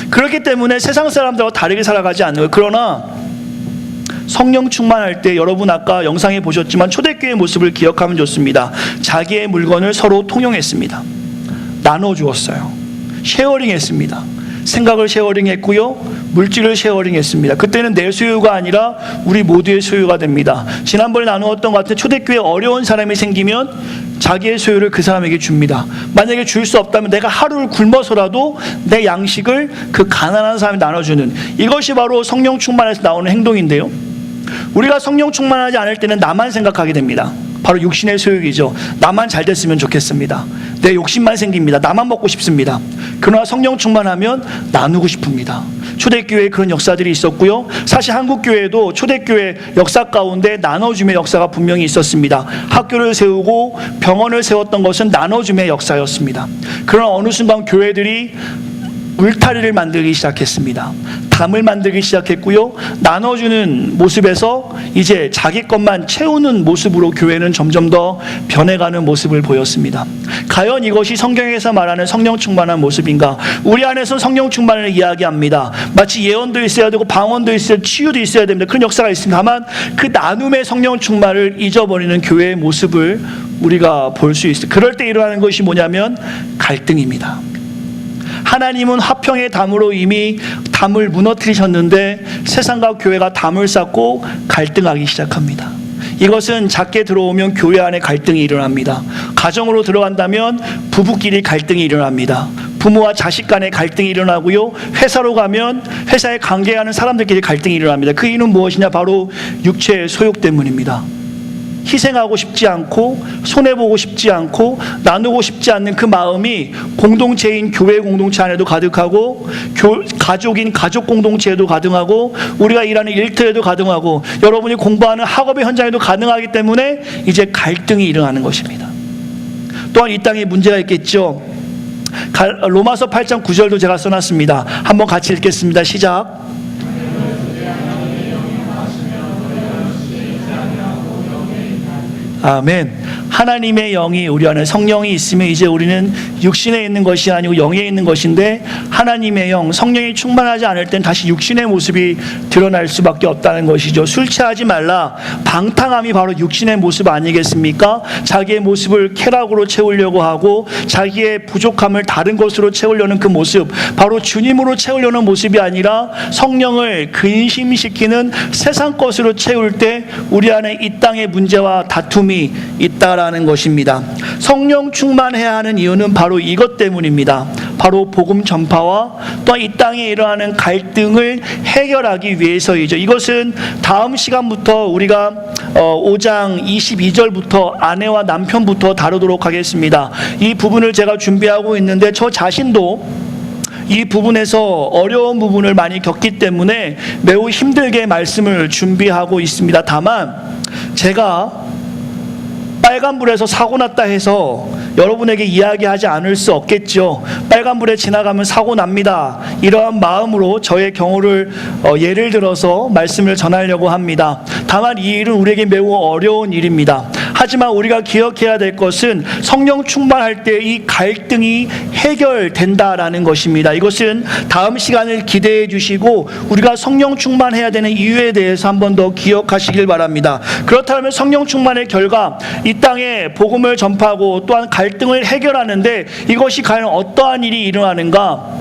그렇기 때문에 세상 사람들하고 다르게 살아가지 않는 거예요. 그러나 성령 충만할 때 여러분 아까 영상에 보셨지만 초대교회의 모습을 기억하면 좋습니다. 자기의 물건을 서로 통용했습니다. 나눠주었어요. 쉐어링했습니다. 생각을 쉐어링했고요, 물질을 쉐어링했습니다. 그때는 내 소유가 아니라 우리 모두의 소유가 됩니다. 지난번에 나누었던 것 같은 초대교회에 어려운 사람이 생기면 자기의 소유를 그 사람에게 줍니다. 만약에 줄 수 없다면 내가 하루를 굶어서라도 내 양식을 그 가난한 사람에 나눠주는, 이것이 바로 성령 충만에서 나오는 행동인데요, 우리가 성령 충만하지 않을 때는 나만 생각하게 됩니다. 바로 육신의 소욕이죠. 나만 잘 됐으면 좋겠습니다. 내 욕심만 생깁니다. 나만 먹고 싶습니다. 그러나 성령 충만하면 나누고 싶습니다. 초대교회에 그런 역사들이 있었고요, 사실 한국교회도 초대교회 역사 가운데 나눠줌의 역사가 분명히 있었습니다. 학교를 세우고 병원을 세웠던 것은 나눠줌의 역사였습니다. 그러나 어느 순간 교회들이 울타리를 만들기 시작했습니다. 담을 만들기 시작했고요, 나눠주는 모습에서 이제 자기 것만 채우는 모습으로 교회는 점점 더 변해가는 모습을 보였습니다. 과연 이것이 성경에서 말하는 성령 충만한 모습인가? 우리 안에서 성령 충만을 이야기합니다. 마치 예언도 있어야 되고 방언도 있어야 되고 치유도 있어야 됩니다. 그런 역사가 있습니다. 다만 그 나눔의 성령 충만을 잊어버리는 교회의 모습을 우리가 볼 수 있어요. 그럴 때 일어나는 것이 뭐냐면 갈등입니다. 하나님은 화평의 담으로 이미 담을 무너뜨리셨는데 세상과 교회가 담을 쌓고 갈등하기 시작합니다. 이것은 작게 들어오면 교회 안에 갈등이 일어납니다. 가정으로 들어간다면 부부끼리 갈등이 일어납니다. 부모와 자식 간의 갈등이 일어나고요, 회사로 가면 회사에 관계하는 사람들끼리 갈등이 일어납니다. 그 이유는 무엇이냐? 바로 육체의 소욕 때문입니다. 희생하고 싶지 않고 손해보고 싶지 않고 나누고 싶지 않는 그 마음이 공동체인 교회 공동체 안에도 가득하고 가족인 가족 공동체에도 가능하고 우리가 일하는 일터에도 가능하고 여러분이 공부하는 학업의 현장에도 가능하기 때문에 이제 갈등이 일어나는 것입니다. 또한 이 땅에 문제가 있겠죠. 로마서 8장 9절도 제가 써놨습니다. 한번 같이 읽겠습니다. 시작. 아멘. 하나님의 영이 우리 안에 성령이 있으면 이제 우리는 육신에 있는 것이 아니고 영에 있는 것인데, 하나님의 영, 성령이 충만하지 않을 땐 다시 육신의 모습이 드러날 수밖에 없다는 것이죠. 술 취하지 말라. 방탕함이 바로 육신의 모습 아니겠습니까? 자기의 모습을 쾌락으로 채우려고 하고 자기의 부족함을 다른 것으로 채우려는 그 모습, 바로 주님으로 채우려는 모습이 아니라 성령을 근심시키는 세상 것으로 채울 때 우리 안에 이 땅의 문제와 다툼이 있다라는 것입니다. 성령 충만해야 하는 이유는 바로 이것 때문입니다. 바로 복음 전파와 또 이 땅에 일어나는 갈등을 해결하기 위해서이죠. 이것은 다음 시간부터 우리가 5장 22절부터 아내와 남편부터 다루도록 하겠습니다. 이 부분을 제가 준비하고 있는데 저 자신도 이 부분에서 어려운 부분을 많이 겪기 때문에 매우 힘들게 말씀을 준비하고 있습니다. 다만 제가 빨간불에서 사고 났다 해서 여러분에게 이야기하지 않을 수 없겠죠. 빨간불에 지나가면 사고 납니다. 이러한 마음으로 저의 경우를 예를 들어서 말씀을 전하려고 합니다. 다만 이 일은 우리에게 매우 어려운 일입니다. 하지만 우리가 기억해야 될 것은 성령 충만할 때 이 갈등이 해결된다라는 것입니다. 이것은 다음 시간을 기대해 주시고 우리가 성령 충만해야 되는 이유에 대해서 한 번 더 기억하시길 바랍니다. 그렇다면 성령 충만의 결과 이 땅에 복음을 전파하고 또한 갈등을 해결하는데 이것이 과연 어떠한 일이 일어나는가?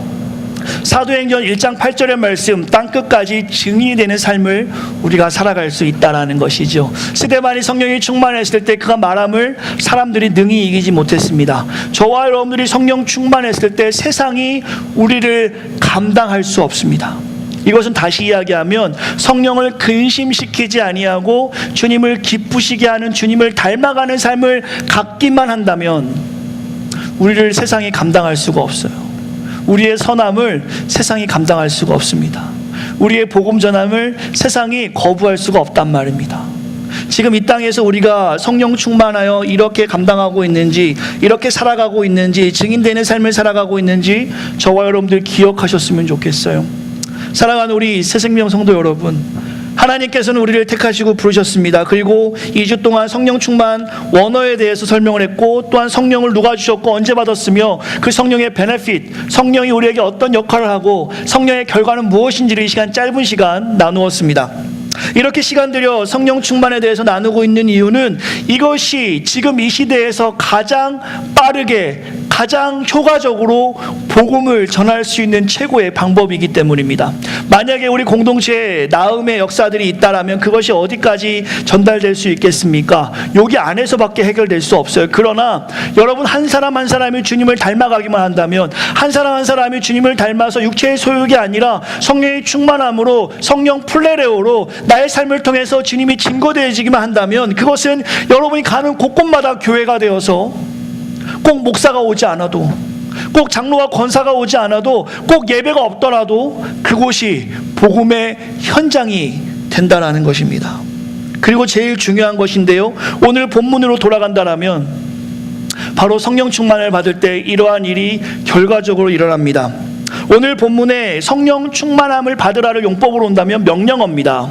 사도행전 1장 8절의 말씀, 땅끝까지 증인이 되는 삶을 우리가 살아갈 수 있다는 것이죠. 스데반이 성령이 충만했을 때 그가 말함을 사람들이 능히 이기지 못했습니다. 저와 여러분들이 성령 충만했을 때 세상이 우리를 감당할 수 없습니다. 이것은 다시 이야기하면 성령을 근심시키지 아니하고 주님을 기쁘시게 하는, 주님을 닮아가는 삶을 갖기만 한다면 우리를 세상이 감당할 수가 없어요. 우리의 선함을 세상이 감당할 수가 없습니다. 우리의 복음 전함을 세상이 거부할 수가 없단 말입니다. 지금 이 땅에서 우리가 성령 충만하여 이렇게 감당하고 있는지, 이렇게 살아가고 있는지, 증인되는 삶을 살아가고 있는지 저와 여러분들 기억하셨으면 좋겠어요. 사랑하는 우리 새생명 성도 여러분, 하나님께서는 우리를 택하시고 부르셨습니다. 그리고 2주 동안 성령 충만 원어에 대해서 설명을 했고, 또한 성령을 누가 주셨고 언제 받았으며 그 성령의 베네핏, 성령이 우리에게 어떤 역할을 하고 성령의 결과는 무엇인지를 이 시간, 짧은 시간 나누었습니다. 이렇게 시간 들여 성령 충만에 대해서 나누고 있는 이유는 이것이 지금 이 시대에서 가장 빠르게, 가장 효과적으로 복음을 전할 수 있는 최고의 방법이기 때문입니다. 만약에 우리 공동체에 나음의 역사들이 있다라면 그것이 어디까지 전달될 수 있겠습니까? 여기 안에서밖에 해결될 수 없어요. 그러나 여러분 한 사람 한 사람이 주님을 닮아가기만 한다면, 한 사람 한 사람이 주님을 닮아서 육체의 소욕이 아니라 성령의 충만함으로, 성령 플레레오로 나의 삶을 통해서 주님이 증거되어지기만 한다면, 그것은 여러분이 가는 곳곳마다 교회가 되어서 꼭 목사가 오지 않아도, 꼭 장로와 권사가 오지 않아도, 꼭 예배가 없더라도 그곳이 복음의 현장이 된다라는 것입니다. 그리고 제일 중요한 것인데요, 오늘 본문으로 돌아간다라면 바로 성령 충만을 받을 때 이러한 일이 결과적으로 일어납니다. 오늘 본문에 성령 충만함을 받으라를 용법으로 온다면 명령어입니다.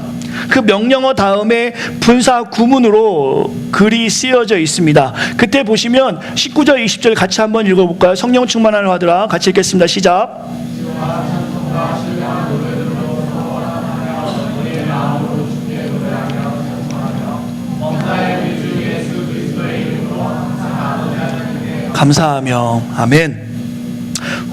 그 명령어 다음에 분사 구문으로 글이 쓰여져 있습니다. 그때 보시면 19절 20절 같이 한번 읽어볼까요? 성령 충만함을 받으라, 같이 읽겠습니다. 시작. 감사하며. 아멘.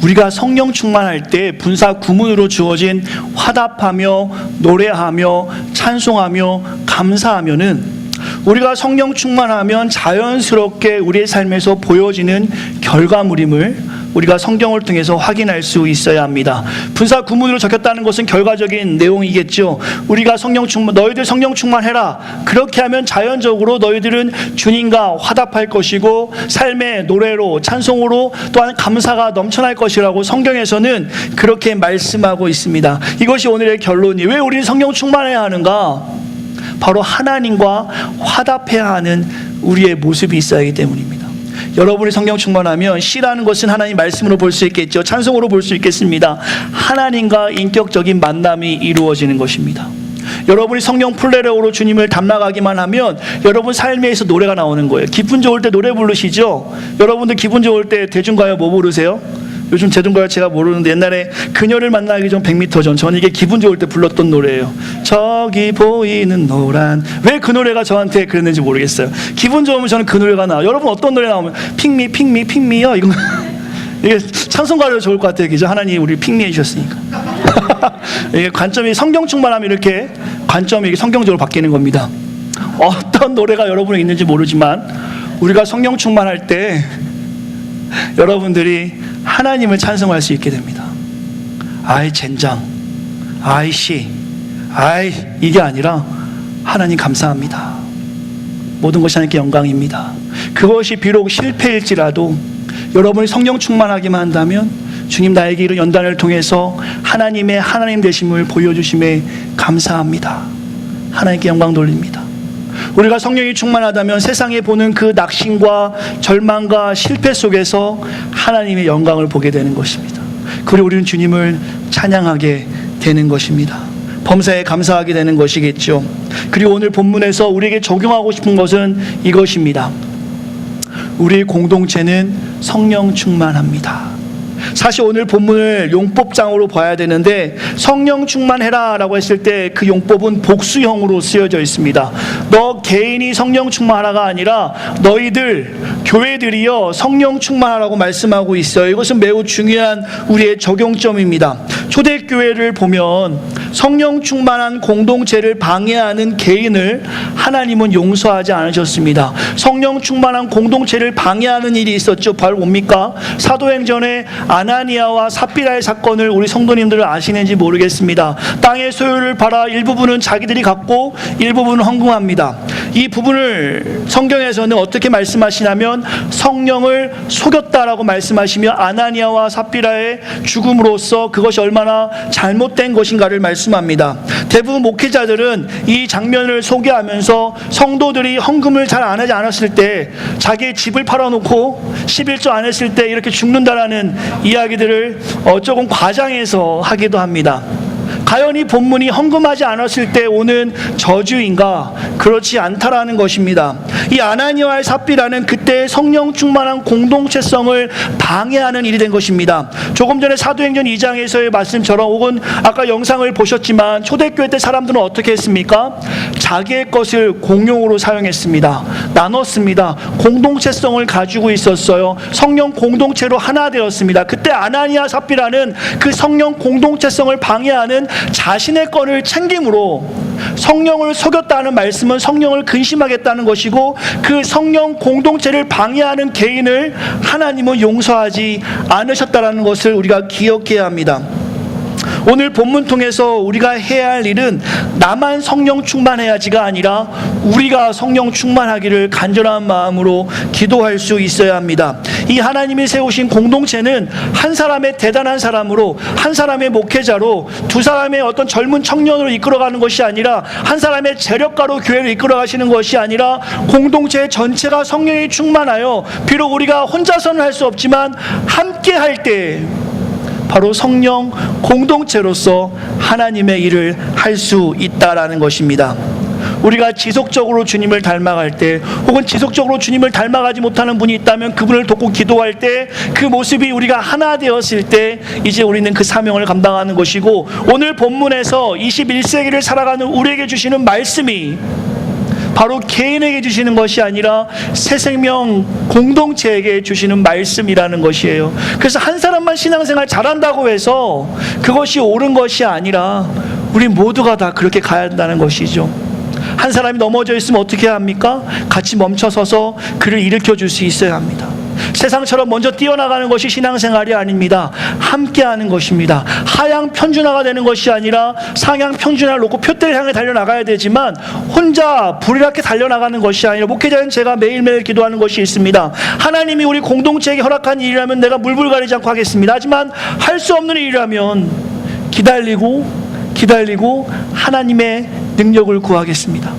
우리가 성령 충만할 때 분사 구문으로 주어진 화답하며, 노래하며, 찬송하며, 감사하면은 우리가 성령 충만하면 자연스럽게 우리의 삶에서 보여지는 결과물임을 우리가 성경을 통해서 확인할 수 있어야 합니다. 분사 구문으로 적혔다는 것은 결과적인 내용이겠죠. 우리가 성령 충만, 너희들 성령 충만해라. 그렇게 하면 자연적으로 너희들은 주님과 화답할 것이고 삶의 노래로, 찬송으로, 또한 감사가 넘쳐날 것이라고 성경에서는 그렇게 말씀하고 있습니다. 이것이 오늘의 결론이, 왜 우리는 성령 충만해야 하는가? 바로 하나님과 화답해야 하는 우리의 모습이 있어야 하기 때문입니다. 여러분이 성령 충만하면 시라는 것은 하나님 말씀으로 볼 수 있겠죠. 찬송으로 볼 수 있겠습니다. 하나님과 인격적인 만남이 이루어지는 것입니다. 여러분이 성령 플레레오로 주님을 닮아가기만 하면 여러분 삶에서 노래가 나오는 거예요. 기분 좋을 때 노래 부르시죠? 여러분들 기분 좋을 때 대중가요 뭐 부르세요? 요즘 대중가요 제가 모르는데 옛날에 그녀를 만나기 전 100m 전, 저는 이게 기분 좋을 때 불렀던 노래예요. 저기 보이는 노란. 왜 그 노래가 저한테 그랬는지 모르겠어요. 기분 좋으면 저는 그 노래가 나와요. 여러분 어떤 노래 나오면 핑미 핑미 핑미요 이거 이게 찬송가로 좋을 것 같아요. 그죠? 하나님 우리 핑미 해주셨으니까. 이게 관점이 성경 충만하면 이렇게 관점이 이렇게 성경적으로 바뀌는 겁니다. 어떤 노래가 여러분에 있는지 모르지만 우리가 성령 충만할 때 여러분들이 하나님을 찬송할 수 있게 됩니다. 아이 젠장, 아이 씨, 아이 이게 아니라 하나님 감사합니다. 모든 것이 하나님께 영광입니다. 그것이 비록 실패일지라도 여러분이 성령 충만하기만 한다면 주님 나에게 이런 연단을 통해서 하나님의 하나님 되심을 보여주심에 감사합니다. 하나님께 영광 돌립니다. 우리가 성령이 충만하다면 세상에 보는 그 낙심과 절망과 실패 속에서 하나님의 영광을 보게 되는 것입니다. 그리고 우리는 주님을 찬양하게 되는 것입니다. 범사에 감사하게 되는 것이겠죠. 그리고 오늘 본문에서 우리에게 적용하고 싶은 것은 이것입니다. 우리 공동체는 성령 충만합니다. 사실 오늘 본문을 용법장으로 봐야 되는데 성령 충만해라 라고 했을 때 그 용법은 복수형으로 쓰여져 있습니다. 너 개인이 성령 충만하라가 아니라 너희들 교회들이여 성령 충만하라고 말씀하고 있어요. 이것은 매우 중요한 우리의 적용점입니다. 초대교회를 보면 성령 충만한 공동체를 방해하는 개인을 하나님은 용서하지 않으셨습니다. 성령 충만한 공동체를 방해하는 일이 있었죠. 바로 뭡니까? 사도행전에 아나니아와 삽비라의 사건을 우리 성도님들은 아시는지 모르겠습니다. 땅의 소유를 팔아 일부분은 자기들이 갖고 일부분은 헌금합니다. 이 부분을 성경에서는 어떻게 말씀하시냐면 성령을 속였다라고 말씀하시며 아나니아와 삽비라의 죽음으로써 그것이 얼마나 잘못된 것인가를 말씀합니다. 대부분 목회자들은 이 장면을 소개하면서 성도들이 헌금을 잘 안 하지 않았을 때 자기의 집을 팔아놓고 11조 안 했을 때 이렇게 죽는다라는 이야기들을 조금 과장해서 하기도 합니다. 과연 이 본문이 헌금하지 않았을 때 오는 저주인가? 그렇지 않다라는 것입니다. 이 아나니아와 삽비라는 그때 성령 충만한 공동체성을 방해하는 일이 된 것입니다. 조금 전에 사도행전 2장에서의 말씀처럼 혹은 아까 영상을 보셨지만 초대교회 때 사람들은 어떻게 했습니까? 자기의 것을 공용으로 사용했습니다. 나눴습니다. 공동체성을 가지고 있었어요. 성령 공동체로 하나 되었습니다. 그때 아나니아 삽비라는 그 성령 공동체성을 방해하는 자신의 것을 챙김으로 성령을 속였다는 말씀은 성령을 근심하겠다는 것이고 그 성령 공동체를 방해하는 개인을 하나님은 용서하지 않으셨다는 것을 우리가 기억해야 합니다. 오늘 본문 통해서 우리가 해야 할 일은 나만 성령 충만해야지가 아니라 우리가 성령 충만하기를 간절한 마음으로 기도할 수 있어야 합니다. 이 하나님이 세우신 공동체는 한 사람의 대단한 사람으로, 한 사람의 목회자로, 두 사람의 어떤 젊은 청년으로 이끌어가는 것이 아니라 한 사람의 재력가로 교회를 이끌어가시는 것이 아니라 공동체 전체가 성령이 충만하여 비록 우리가 혼자서는 할 수 없지만 함께 할 때 바로 성령 공동체로서 하나님의 일을 할 수 있다라는 것입니다. 우리가 지속적으로 주님을 닮아갈 때 혹은 지속적으로 주님을 닮아가지 못하는 분이 있다면 그분을 돕고 기도할 때 그 모습이 우리가 하나 되었을 때 이제 우리는 그 사명을 감당하는 것이고 오늘 본문에서 21세기를 살아가는 우리에게 주시는 말씀이 바로 개인에게 주시는 것이 아니라 새 생명 공동체에게 주시는 말씀이라는 것이에요. 그래서 한 사람만 신앙생활 잘한다고 해서 그것이 옳은 것이 아니라 우리 모두가 다 그렇게 가야 한다는 것이죠. 한 사람이 넘어져 있으면 어떻게 해야 합니까? 같이 멈춰서서 그를 일으켜 줄 수 있어야 합니다. 세상처럼 먼저 뛰어나가는 것이 신앙생활이 아닙니다. 함께하는 것입니다. 하향 편준화가 되는 것이 아니라 상향 편준화를 놓고 표대를 향해 달려나가야 되지만 혼자 불이렇게 달려나가는 것이 아니라 목회자는 제가 매일매일 기도하는 것이 있습니다. 하나님이 우리 공동체에게 허락한 일이라면 내가 물불 가리지 않고 하겠습니다. 하지만 할 수 없는 일이라면 기다리고 하나님의 능력을 구하겠습니다.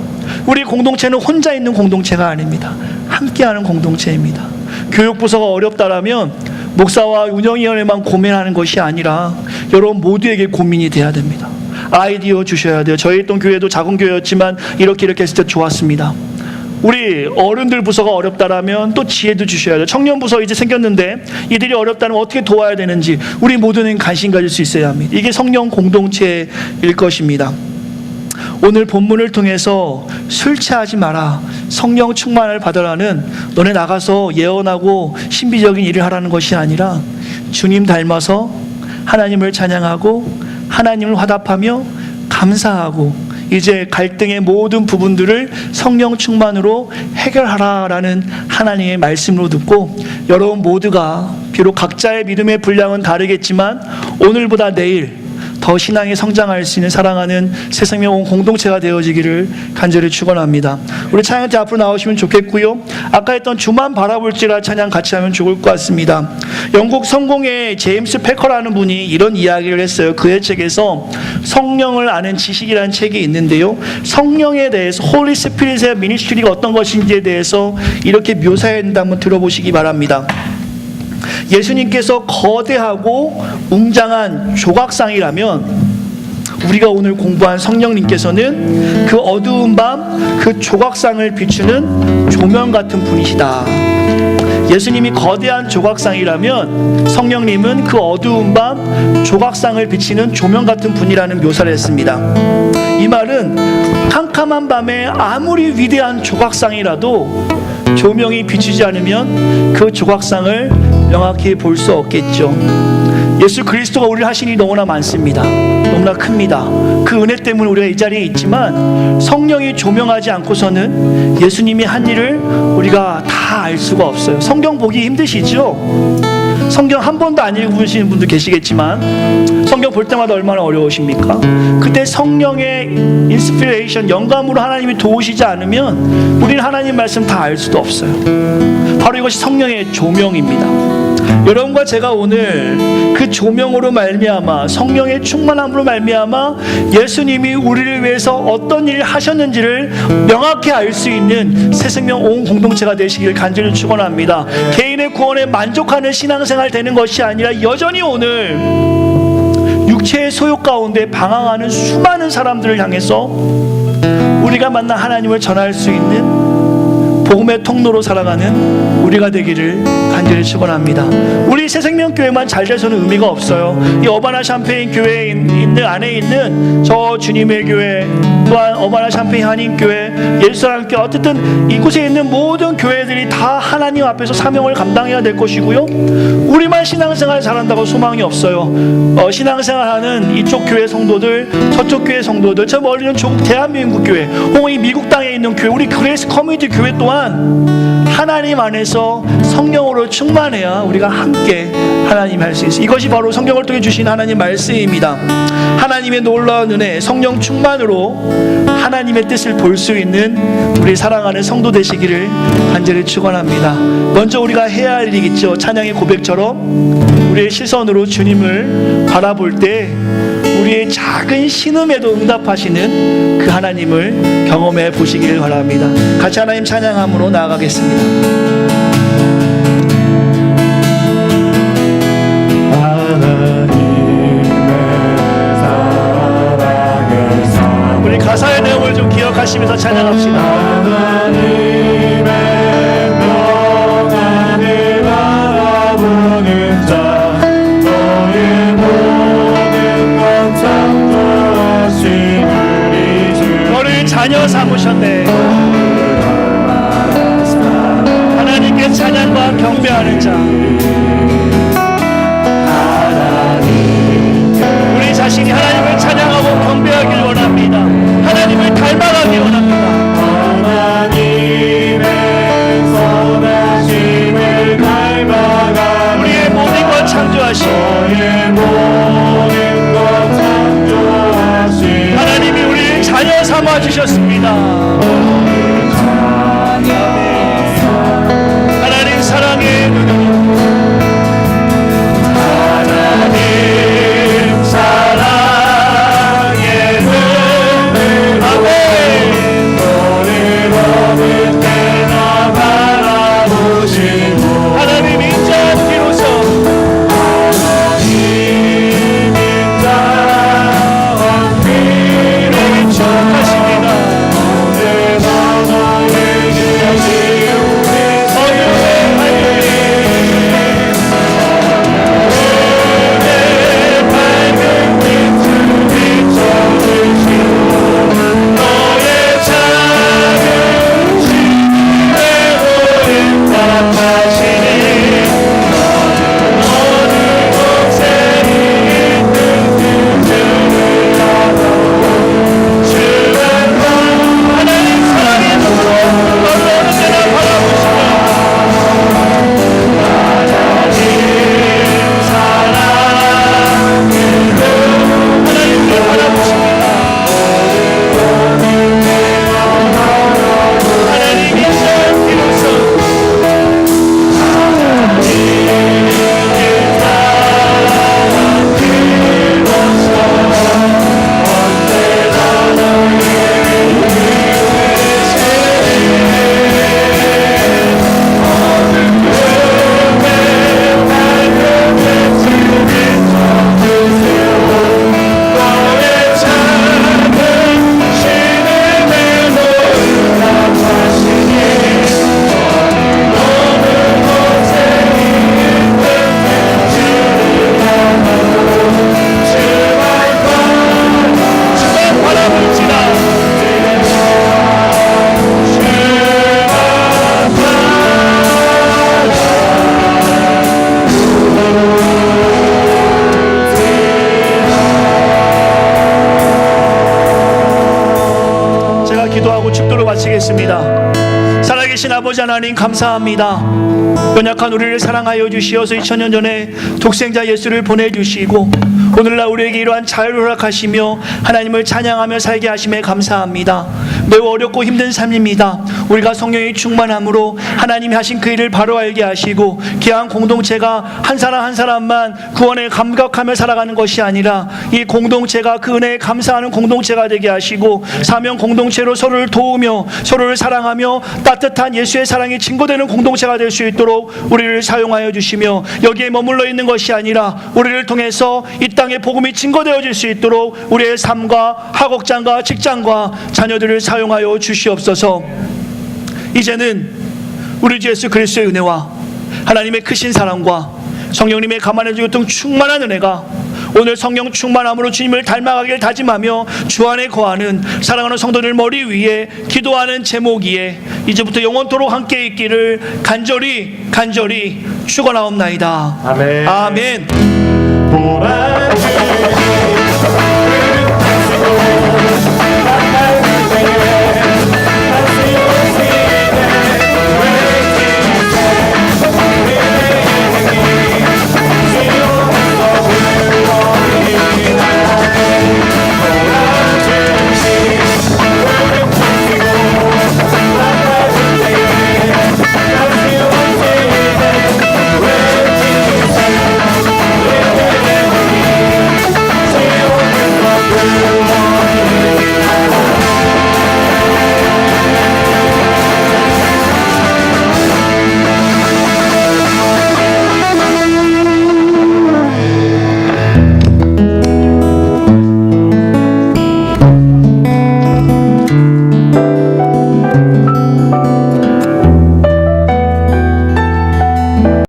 우리 공동체는 혼자 있는 공동체가 아닙니다. 함께하는 공동체입니다. 교육부서가 어렵다라면 목사와 운영위원회만 고민하는 것이 아니라 여러분 모두에게 고민이 돼야 됩니다. 아이디어 주셔야 돼요. 저희 있던 교회도 작은 교회였지만 이렇게 했을 때 좋았습니다. 우리 어른들 부서가 어렵다라면 또 지혜도 주셔야 돼요. 청년 부서 이제 생겼는데 이들이 어렵다면 어떻게 도와야 되는지 우리 모두는 관심 가질 수 있어야 합니다. 이게 성령 공동체일 것입니다. 오늘 본문을 통해서 술 취하지 마라, 성령 충만을 받으라는 너네 나가서 예언하고 신비적인 일을 하라는 것이 아니라 주님 닮아서 하나님을 찬양하고 하나님을 화답하며 감사하고 이제 갈등의 모든 부분들을 성령 충만으로 해결하라라는 하나님의 말씀으로 듣고 여러분 모두가 비록 각자의 믿음의 분량은 다르겠지만 오늘보다 내일 더 신앙에 성장할 수 있는 사랑하는 새 생명 공동체가 되어지기를 간절히 축원합니다. 우리 찬양팀 앞으로 나오시면 좋겠고요. 아까 했던 주만 바라볼지라 찬양 같이 하면 좋을 것 같습니다. 영국 성공의 제임스 패커라는 분이 이런 이야기를 했어요. 그의 책에서 성령을 아는 지식이라는 책이 있는데요. 성령에 대해서 홀리 스피릿의 미니스트리가 어떤 것인지에 대해서 이렇게 묘사했는데 한번 들어보시기 바랍니다. 예수님께서 거대하고 웅장한 조각상이라면 우리가 오늘 공부한 성령님께서는 그 어두운 밤 그 조각상을 비추는 조명 같은 분이시다. 예수님이 거대한 조각상이라면 성령님은 그 어두운 밤 조각상을 비치는 조명 같은 분이라는 묘사를 했습니다. 이 말은 캄캄한 밤에 아무리 위대한 조각상이라도 조명이 비추지 않으면 그 조각상을 명확히 볼 수 없겠죠. 예수 그리스도가 우리를 하신 일이 너무나 많습니다. 너무나 큽니다. 그 은혜 때문에 우리가 이 자리에 있지만 성령이 조명하지 않고서는 예수님이 한 일을 우리가 다 알 수가 없어요. 성경 보기 힘드시죠? 성경 한 번도 안 읽으시는 분도 계시겠지만 성경 볼 때마다 얼마나 어려우십니까? 그때 성령의 인스피레이션, 영감으로 하나님이 도우시지 않으면 우리는 하나님 말씀 다 알 수도 없어요. 바로 이것이 성령의 조명입니다. 여러분과 제가 오늘 그 조명으로 말미암아, 성령의 충만함으로 말미암아 예수님이 우리를 위해서 어떤 일을 하셨는지를 명확히 알 수 있는 새생명 온 공동체가 되시길 간절히 축원합니다. 개인의 구원에 만족하는 신앙생활 되는 것이 아니라 여전히 오늘 육체의 소욕 가운데 방황하는 수많은 사람들을 향해서 우리가 만난 하나님을 전할 수 있는 복음의 통로로 살아가는 우리가 되기를 간절히 축원합니다. 우리 새생명교회만 잘 돼서는 의미가 없어요. 이 어바나 샴페인 교회에 있는 안에 있는 저 주님의 교회, 또한 어바나 샴페인 한인교회, 예수사랑교회, 어쨌든 이곳에 있는 모든 교회들이 다 하나님 앞에서 사명을 감당해야 될 것이고요. 우리만 신앙생활 잘한다고 소망이 없어요. 신앙생활하는 이쪽 교회 성도들, 저쪽 교회 성도들, 저 멀리는 조국 대한민국 교회, 혹은 이 미국 땅에 있는 교회, 우리 그레이스 커뮤니티 교회 또한 하나님 안에서 성령으로 충만해야 우리가 함께 하나님 할 수 있어요. 이것이 바로 성경을 통해 주신 하나님 말씀입니다. 하나님의 놀라운 은혜, 성령 충만으로 하나님의 뜻을 볼 수 있는 우리 사랑하는 성도 되시기를 간절히 축원합니다. 먼저 우리가 해야 할 일이 있죠. 찬양의 고백처럼 우리의 시선으로 주님을 바라볼 때 우리의 작은 신음에도 응답하시는 그 하나님을 경험해 보시기를 바랍니다. 같이 하나님 찬양함으로 나아가겠습니다. 우리 가사의 내용을 좀 기억하시면서 찬양합시다. 하나님의 평안을 바라보는 자, 너의 모든 것 창조하신 우리 주, 너를 자녀 삼으셨네. 하나님께 찬양과 경배하는 자, 우리 자신이 하나님을 찬양하고 경배하길 원합니다. 하나님을 닮아가길 원합니다. 기도하고 축도로 마치겠습니다. 살아계신 아버지 하나님 감사합니다. 연약한 우리를 사랑하여 주시어서 2000년 전에 독생자 예수를 보내주시고 오늘날 우리에게 이러한 자유를 허락하시며 하나님을 찬양하며 살게 하심에 감사합니다. 매우 어렵고 힘든 삶입니다. 우리가 성령의 충만함으로 하나님이 하신 그 일을 바로 알게 하시고 귀한 공동체가 한 사람 한 사람만 구원에 감격하며 살아가는 것이 아니라 이 공동체가 그 은혜에 감사하는 공동체가 되게 하시고 사명 공동체로 서로를 도우며 서로를 사랑하며 따뜻한 예수의 사랑이 증거되는 공동체가 될 수 있도록 우리를 사용하여 주시며 여기에 머물러 있는 것이 아니라 우리를 통해서 이 땅에 복음이 증거되어질 수 있도록 우리의 삶과 학업장과 직장과 자녀들을 사용하여 주시옵소서. 이제는 우리 주 예수 그리스도의 은혜와 하나님의 크신 사랑과 성령님의 감안해주고 등 충만한 은혜가 오늘 성령 충만함으로 주님을 닮아가길 다짐하며 주 안에 거하는 사랑하는 성도들 머리 위에 기도하는 제목이에 이제부터 영원토록 함께 있기를 간절히 축원하옵나이다. 아멘. 아멘. 보라